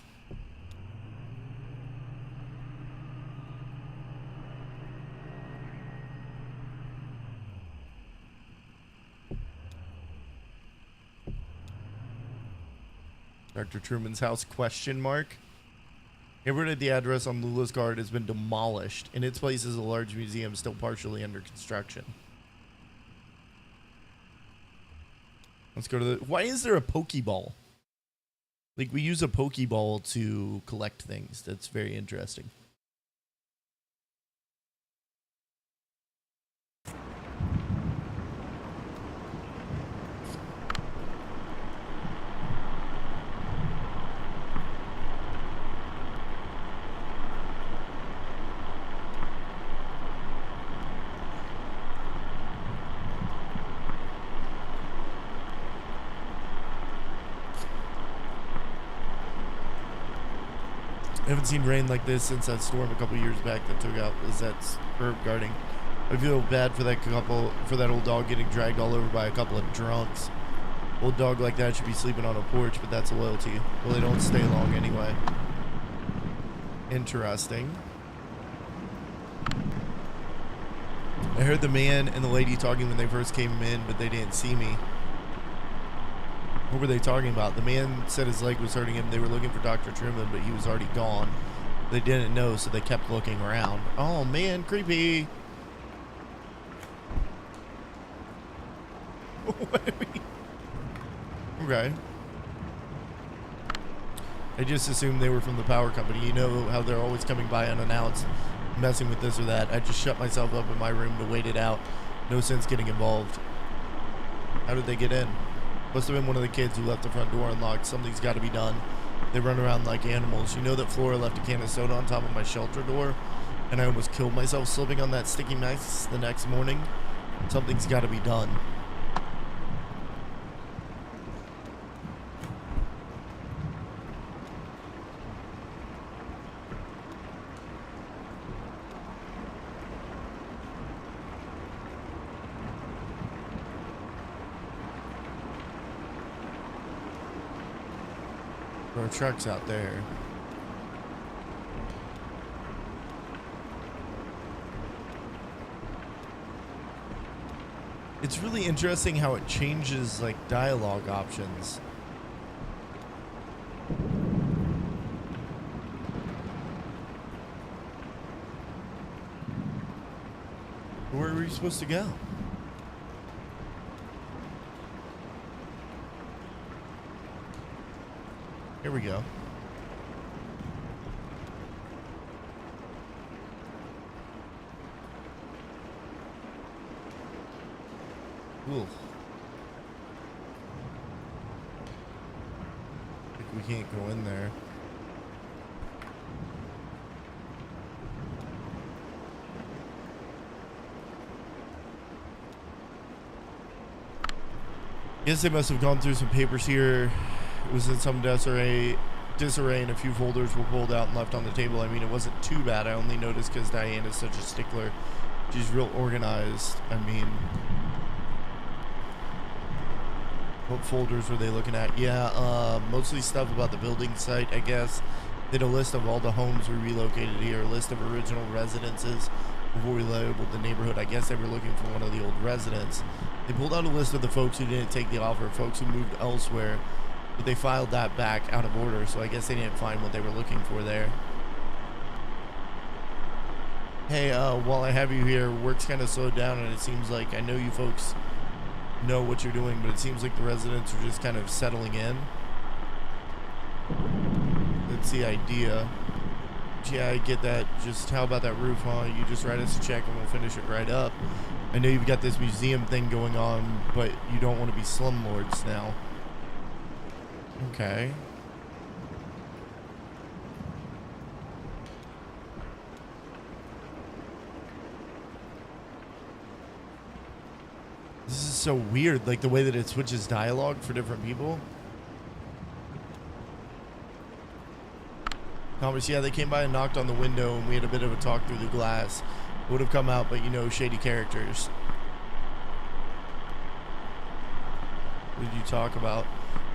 Dr. Truman's house, question mark. Neighborhood at the address on Lula's card has been demolished. In its place is a large museum still partially under construction. Let's go to the... Why is there a Pokeball? Like, we use a Pokeball to collect things. That's very interesting. I haven't seen rain like this since that storm a couple years back that took out Lizette's herb gardening. I feel bad for that old dog getting dragged all over by a couple of drunks. Old dog like that should be sleeping on a porch, but that's a loyalty. Well, they don't stay long anyway. Interesting. I heard the man and the lady talking when they first came in, but they didn't see me. What were they talking about? The man said his leg was hurting him. They were looking for Dr. Truman, but he was already gone. They didn't know, so they kept looking around. Oh, man, creepy. Okay. I just assumed they were from the power company. You know how they're always coming by unannounced, messing with this or that. I just shut myself up in my room to wait it out. No sense getting involved. How did they get in? Must have been one of the kids who left the front door unlocked. Something's got to be done. They run around like animals. You know that Flora left a can of soda on top of my shelter door, and I almost killed myself slipping on that sticky mess the next morning? Something's got to be done. There are trucks out there. It's really interesting how it changes like dialogue options. Where are we supposed to go? Here we go. Cool. I think we can't go in there. Guess they must have gone through some papers here. It was in some disarray, and a few folders were pulled out and left on the table. I mean, it wasn't too bad. I only noticed because Diane is such a stickler. She's real organized. I mean, what folders were they looking at? Yeah, mostly stuff about the building site, I guess. They had a list of all the homes we relocated here, a list of original residences before we labeled the neighborhood. I guess they were looking for one of the old residents. They pulled out a list of the folks who didn't take the offer, folks who moved elsewhere, but they filed that back out of order, so I guess they didn't find what they were looking for there. Hey, while I have you here, work's kind of slowed down, and it seems like, I know you folks know what you're doing, but it seems like the residents are just kind of settling in. That's the idea. Yeah, I get that. Just how about that roof, huh? You just write us a check and we'll finish it right up. I know you've got this museum thing going on, but you don't want to be slumlords now. Okay. This is so weird, like the way that it switches dialogue for different people. Thomas, yeah, they came by and knocked on the window and we had a bit of a talk through the glass. Would have come out, but you know, shady characters. What did you talk about?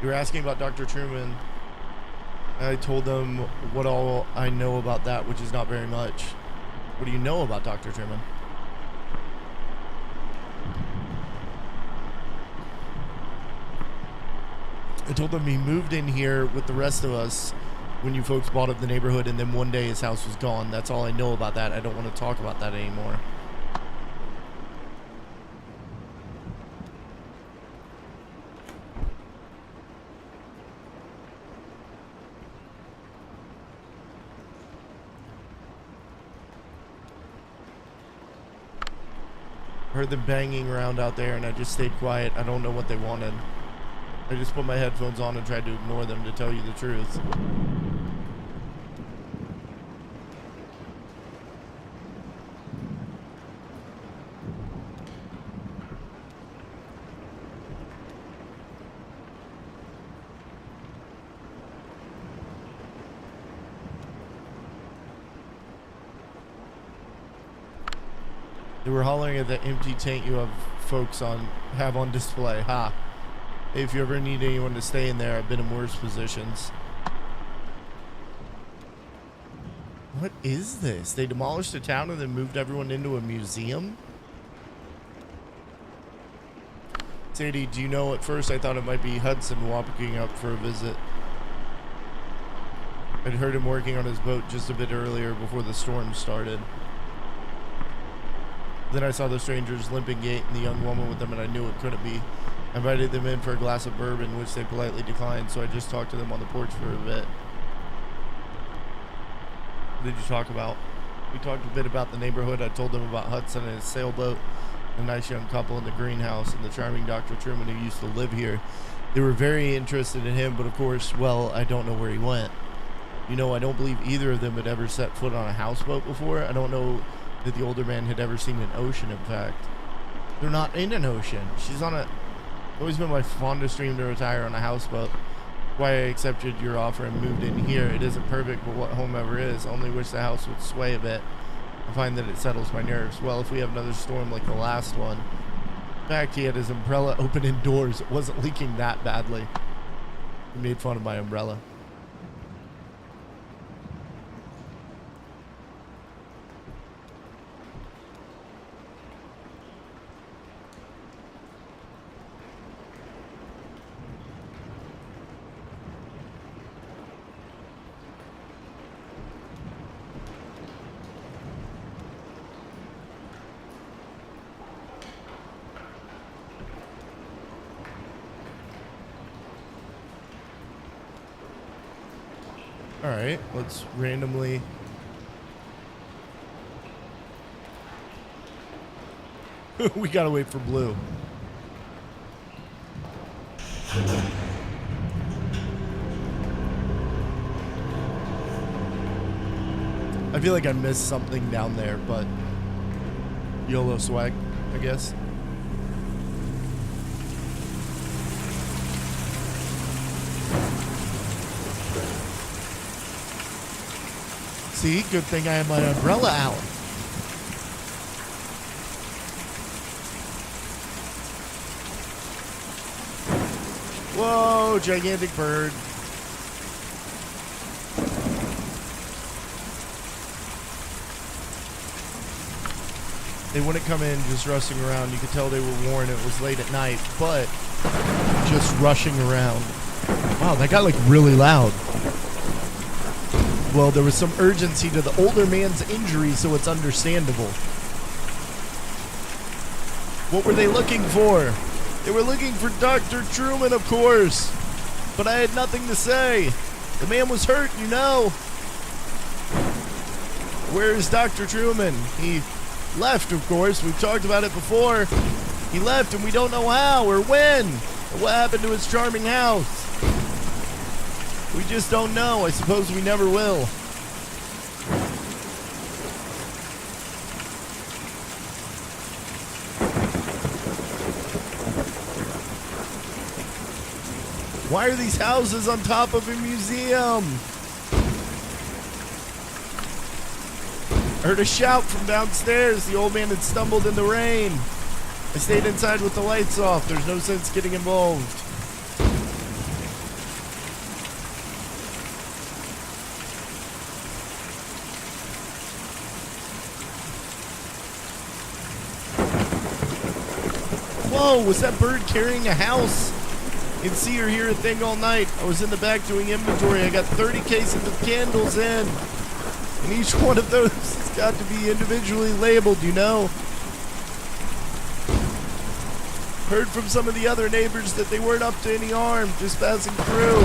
You were asking about Dr. Truman. I told them what all I know about that, which is not very much. What do you know about Dr. Truman? I told them he moved in here with the rest of us when you folks bought up the neighborhood, and then one day his house was gone. That's all I know about that. I don't want to talk about that anymore. Heard them banging around out there and I just stayed quiet. I don't know what they wanted. I just put my headphones on and tried to ignore them, to tell you the truth. They were hollering at the empty tank you have on display. Ha. If you ever need anyone to stay in there, I've been in worse positions. What is this? They demolished a town and then moved everyone into a museum? Sadie, do you know, at first I thought it might be Hudson walking up for a visit. I'd heard him working on his boat just a bit earlier before the storm started. Then I saw the stranger's limping gait and the young woman with them, and I knew it couldn't be. I invited them in for a glass of bourbon, which they politely declined, so I just talked to them on the porch for a bit. What did you talk about? We talked a bit about the neighborhood. I told them about Hudson and his sailboat. a nice young couple in the greenhouse, and the charming Dr. Truman who used to live here. They were very interested in him, but of course, well, I don't know where he went. You know, I don't believe either of them had ever set foot on a houseboat before. I don't know that the older man had ever seen an ocean, in fact. They're not in an ocean. She's on a... Always been my fondest dream to retire on a houseboat. Why I accepted your offer and moved in here. It isn't perfect, but what home ever is. Only wish the house would sway a bit. I find that it settles my nerves. Well, if we have another storm like the last one. In fact, he had his umbrella open indoors. It wasn't leaking that badly. He made fun of my umbrella. Alright, let's randomly... We gotta wait for blue. I feel like I missed something down there, but... YOLO swag, I guess. See, good thing I have my umbrella out. Whoa, gigantic bird. They wouldn't come in just rushing around. You could tell they were warned it was late at night, but just rushing around. Wow, that got like really loud. Well, there was some urgency to the older man's injury, so it's understandable. What were they looking for? They were looking for Dr. Truman, of course. But I had nothing to say. The man was hurt, you know. Where is Dr. Truman? He left, of course. We've talked about it before. He left, and we don't know how or when. Or what happened to his charming house. We just don't know. I suppose we never will. Why are these houses on top of a museum? I heard a shout from downstairs. The old man had stumbled in the rain. I stayed inside with the lights off. There's no sense getting involved. Whoa, was that bird carrying a house? You can see or hear a thing all night. I was in the back doing inventory. I got 30 cases of candles in. And each one of those has got to be individually labeled, you know. Heard from some of the other neighbors that they weren't up to any harm, just passing through.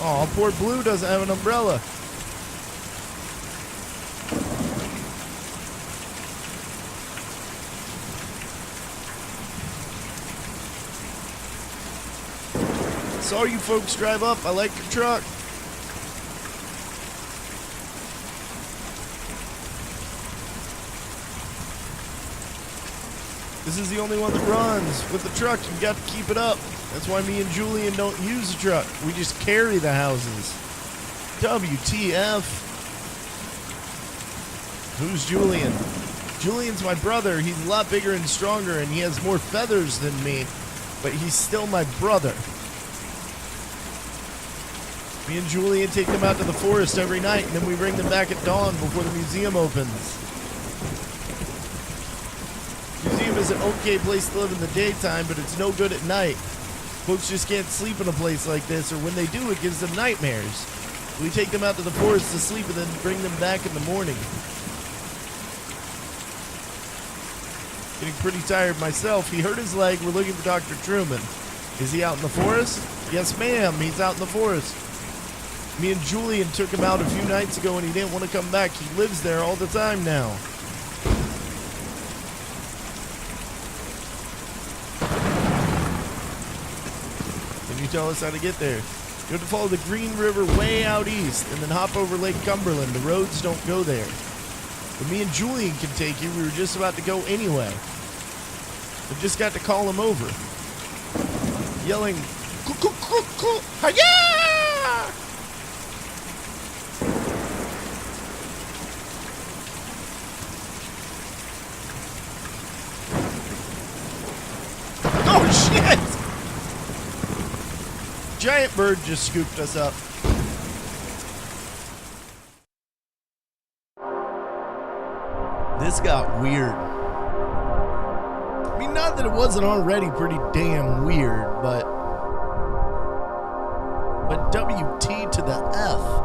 Oh, poor Blue doesn't have an umbrella. Saw you folks drive up. I like your truck. This is the only one that runs. With the truck, you got to keep it up. That's why me and Julian don't use the truck. We just carry the houses. WTF. Who's Julian? Julian's my brother. He's a lot bigger and stronger, and he has more feathers than me. But he's still my brother. Me and Julian take them out to the forest every night, and then we bring them back at dawn before the museum opens. Museum is an okay place to live in the daytime, but it's no good at night. Folks just can't sleep in a place like this, or when they do, it gives them nightmares. We take them out to the forest to sleep and then bring them back in the morning. Getting pretty tired myself. He hurt his leg. We're looking for Dr. Truman. Is he out in the forest? Yes, ma'am. He's out in the forest. Me and Julian took him out a few nights ago and he didn't want to come back. He lives there all the time now. Can you tell us how to get there? You have to follow the Green River way out east and then hop over Lake Cumberland. The roads don't go there. But me and Julian can take you. We were just about to go anyway. We just got to call him over. Yelling, "Hi-ya!" Oh, shit! Giant bird just scooped us up. This got weird. I mean, not that it wasn't already pretty damn weird, but WT to the F.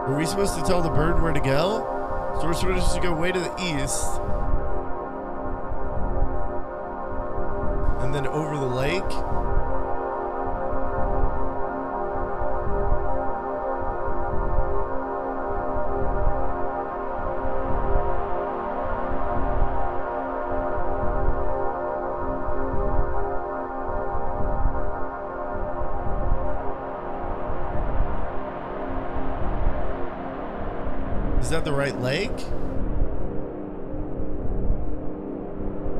Were we supposed to tell the bird where to go? So we're supposed to go way to the east. And then over the lake. Is that the right lake?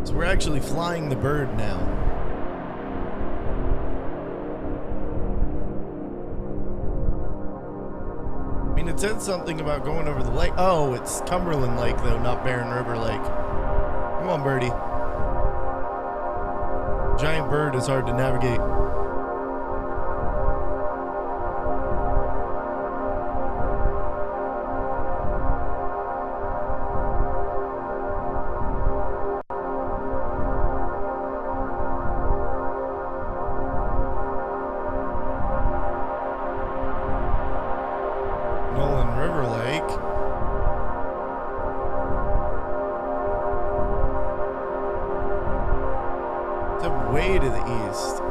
So we're actually flying the bird now. I mean, it said something about going over the lake. Oh, it's Cumberland Lake, though, not Barren River Lake. Come on, birdie. Giant bird is hard to navigate. Way to the east.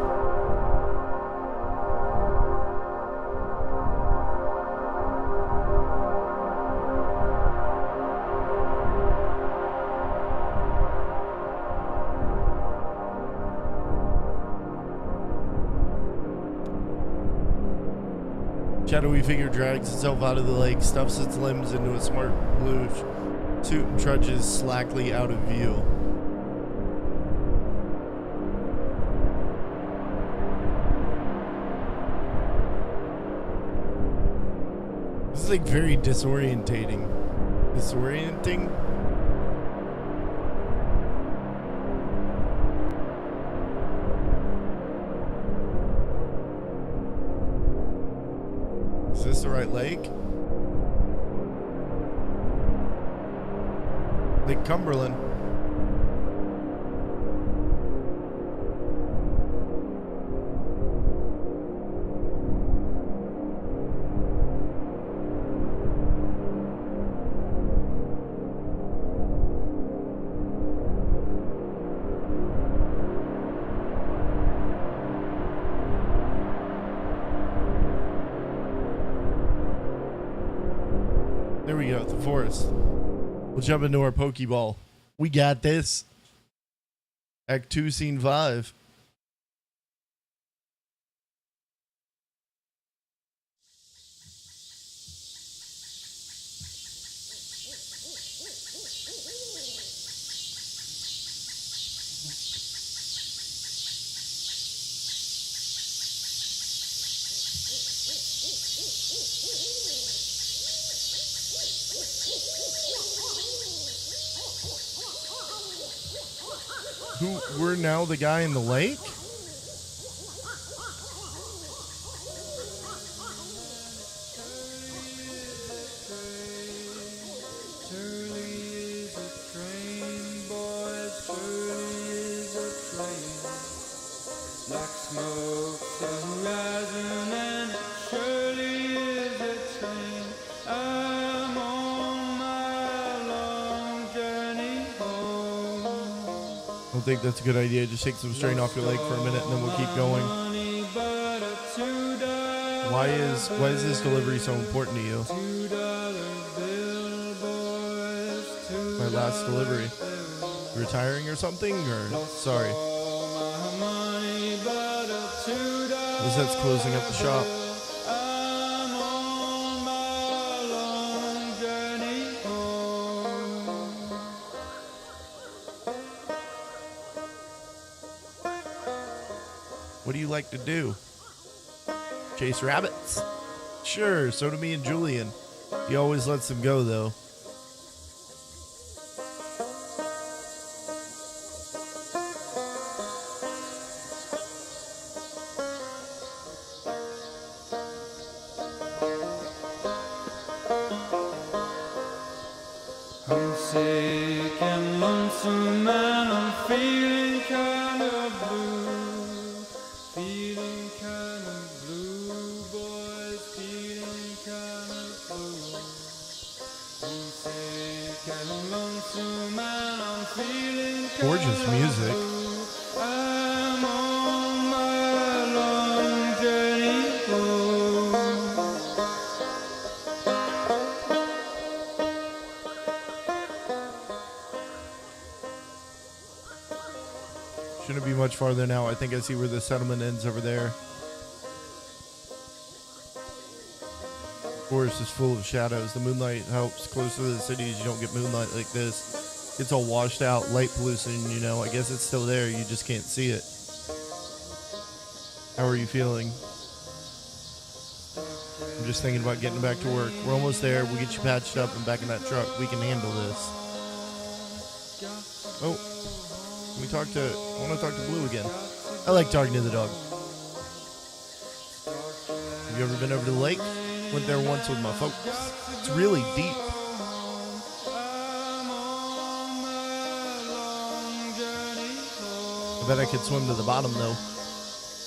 Shadowy figure drags itself out of the lake, stuffs its limbs into a smart blue suit and trudges slackly out of view. This is like very disorientating. Disorienting? Is this the right lake? Lake Cumberland. There we go, the forest. We'll jump into our Pokeball. We got this. Act 2, Scene 5. Who, we're now the guy in the lake? don't think that's a good idea. Just take some strain off your leg for a minute, and then we'll keep going. Why is this delivery so important to you? My last delivery. Retiring or something? Or sorry. Lizette's closing up the shop. What do you like to do? Chase rabbits? Sure, so do me and Julian. He always lets them go, though. I'm sick and lonesome and I'm feeling kind of blue. Feeling kind of blue, boys, feeling kind of blue. I'm sick and lonesome and I'm feeling kind Gorgeous music. I'm on my long journey home. Shouldn't be much farther now. I think I see where the settlement ends over there. Forest is full of shadows. The moonlight helps. Closer to the cities, you don't get moonlight like this. It's all washed out, light pollution, you know. I guess it's still there. You just can't see it. How are you feeling? I'm just thinking about getting back to work. We're almost there. We'll get you patched up and back in that truck. We can handle this. Oh. I want to talk to Blue again. I like talking to the dog. Have you ever been over to the lake? Went there once with my folks. It's really deep. I bet I could swim to the bottom, though.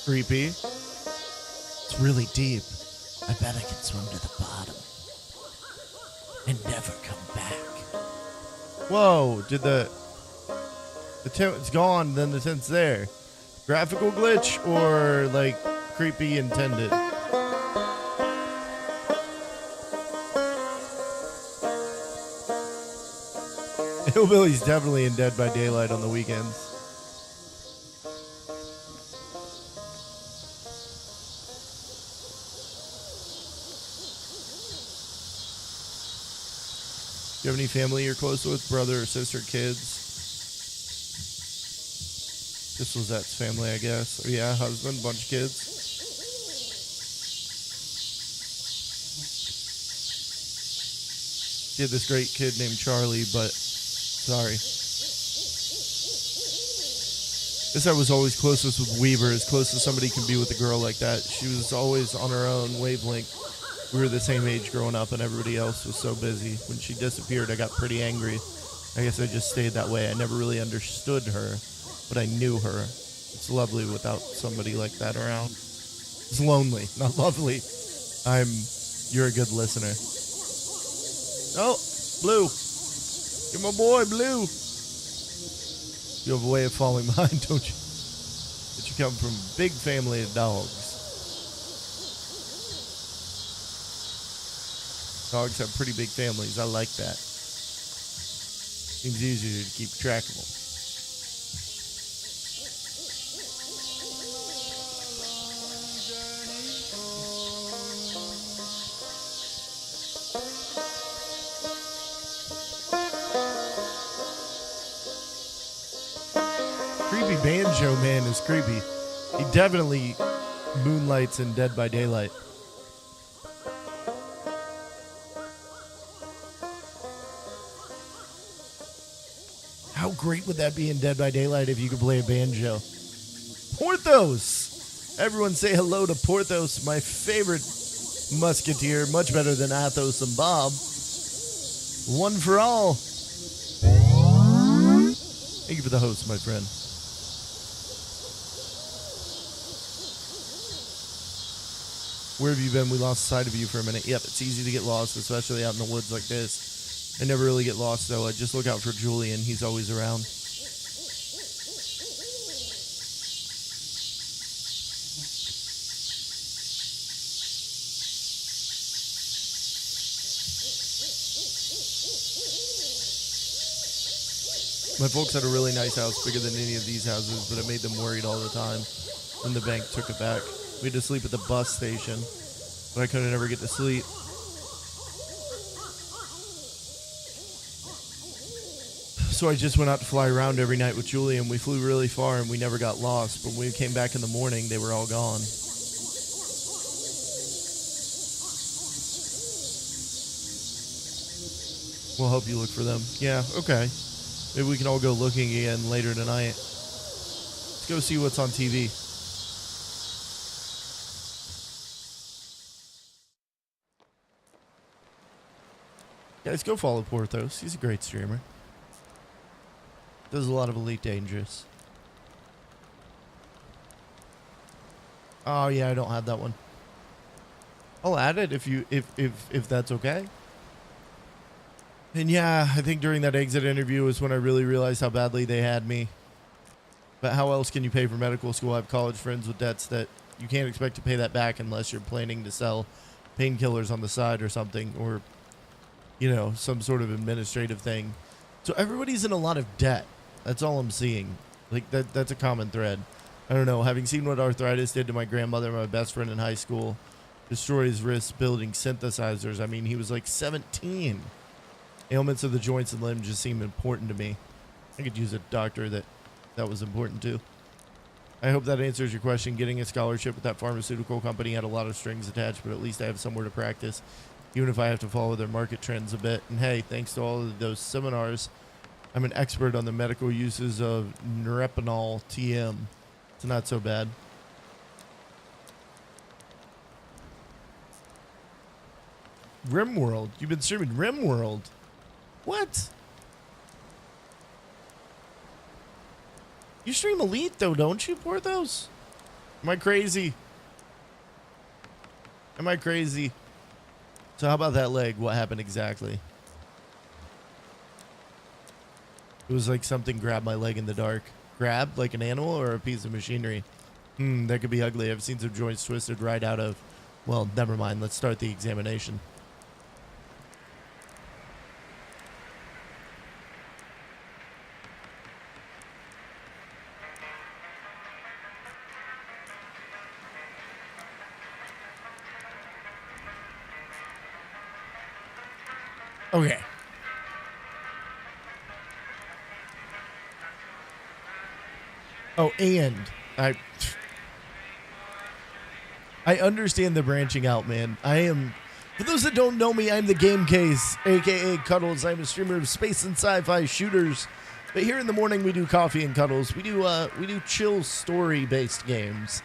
Creepy. It's really deep. I bet I could swim to the bottom and never come back. Whoa, the tent's gone, then the tent's there. Graphical glitch or, like, creepy intended? Hillbilly's definitely in Dead by Daylight on the weekends. Do you have any family you're close with? Brother or sister, kids? This was Lizette's family, I guess. Oh, yeah, husband, bunch of kids. She had this great kid named Charlie, but sorry. Guess I was always closest with Weaver, as close as somebody can be with a girl like that. She was always on her own wavelength. We were the same age growing up, and everybody else was so busy. When she disappeared, I got pretty angry. I guess I just stayed that way. I never really understood her, but I knew her. It's lovely without somebody like that around. It's lonely, not lovely. You're a good listener. Oh, Blue. You're my boy, Blue. You have a way of falling behind, don't you? But you come from a big family of dogs. Dogs have pretty big families. I like that. Seems easier to keep track of them. Creepy Banjo Man is creepy. He definitely moonlights in Dead by Daylight. How great would that be in Dead by Daylight if you could play a banjo? Porthos! Everyone say hello to Porthos, my favorite musketeer, much better than Athos and Bob. One for all. Thank you for the host, my friend. Where have you been? We lost sight of you for a minute. Yep, it's easy to get lost, especially out in the woods like this. I never really get lost, though. I just look out for Julian. He's always around. My folks had a really nice house, bigger than any of these houses, but it made them worried all the time. Then the bank took it back. We had to sleep at the bus station, but I couldn't ever get to sleep. So I just went out to fly around every night with Julie, and we flew really far, and we never got lost. But when we came back in the morning, they were all gone. We'll help you look for them. Yeah, okay. Maybe we can all go looking again later tonight. Let's go see what's on TV. Guys, go follow Porthos. He's a great streamer. Does a lot of Elite Dangerous. Oh yeah, I don't have that one. I'll add it if that's okay. And yeah, I think during that exit interview was when I really realized how badly they had me. But how else can you pay for medical school? I have college friends with debts that you can't expect to pay that back unless you're planning to sell painkillers on the side or something, or, you know, some sort of administrative thing. So everybody's in a lot of debt. That's all I'm seeing. Like, that's a common thread. I don't know. Having seen what arthritis did to my grandmother, my best friend in high school, destroy his wrists building synthesizers. I mean, he was like 17. Ailments of the joints and limbs just seem important to me. I could use a doctor that was important to. I hope that answers your question. Getting a scholarship with that pharmaceutical company had a lot of strings attached, but at least I have somewhere to practice, even if I have to follow their market trends a bit. And hey, thanks to all of those seminars, I'm an expert on the medical uses of Norepinol TM. It's not so bad. RimWorld. You've been streaming RimWorld. What? You stream Elite though, don't you, Porthos? Am I crazy? Am I crazy? So how about that leg? What happened exactly? It was like something grabbed my leg in the dark. Grabbed like an animal or a piece of machinery? That could be ugly. I've seen some joints twisted right out of... Well, never mind. Let's start the examination. Okay. Oh, and I understand the branching out, man. I am, for those that don't know me, I'm the Game Case, aka Cuddles. I'm a streamer of space and sci-fi shooters. But here in the morning we do coffee and cuddles. We do chill story-based games.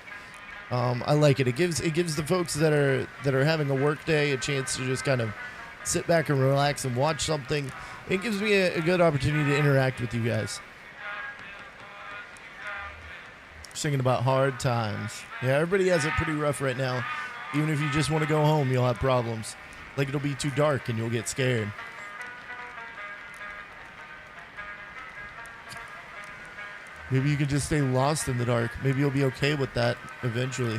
I like it. It gives the folks that are having a work day a chance to just kind of sit back and relax and watch something. It gives me a good opportunity to interact with you guys. Singing about hard times. Yeah, everybody has it pretty rough right now. Even if you just want to go home, you'll have problems. Like, it'll be too dark and you'll get scared. Maybe you can just stay lost in the dark. Maybe you'll be okay with that eventually.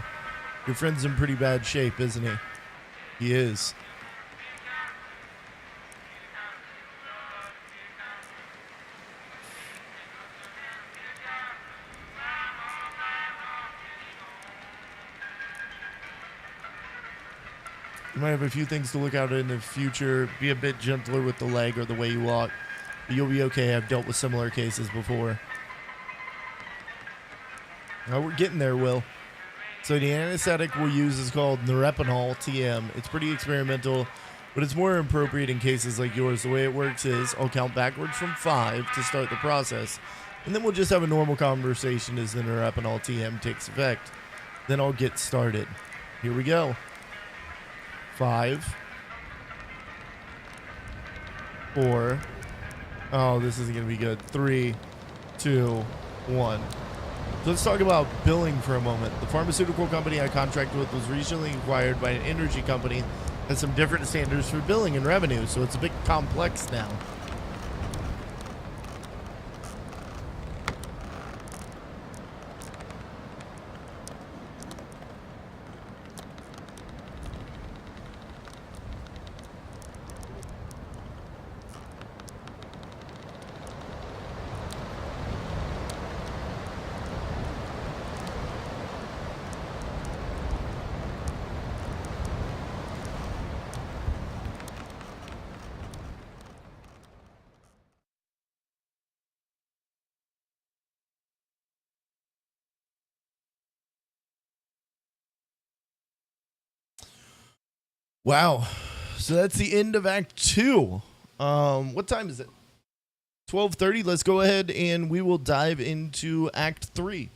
Your friend's in pretty bad shape, isn't he? He is. You might have a few things to look out in the future. Be a bit gentler with the leg or the way you walk. But you'll be okay. I've dealt with similar cases before. Now we're getting there, Will. So the anesthetic we'll use is called Norepinol TM. It's pretty experimental, but it's more appropriate in cases like yours. The way it works is I'll count backwards from 5 to start the process. And then we'll just have a normal conversation as the Norepinol TM takes effect. Then I'll get started. Here we go. 5, 4. Oh, this isn't going to be good. 3, 2, 1. So let's talk about billing for a moment. The pharmaceutical company I contracted with was recently acquired by an energy company that has some different standards for billing and revenue, so it's a bit complex now. Wow. So that's the end of Act 2. What time is it? 12:30. Let's go ahead and we will dive into Act 3.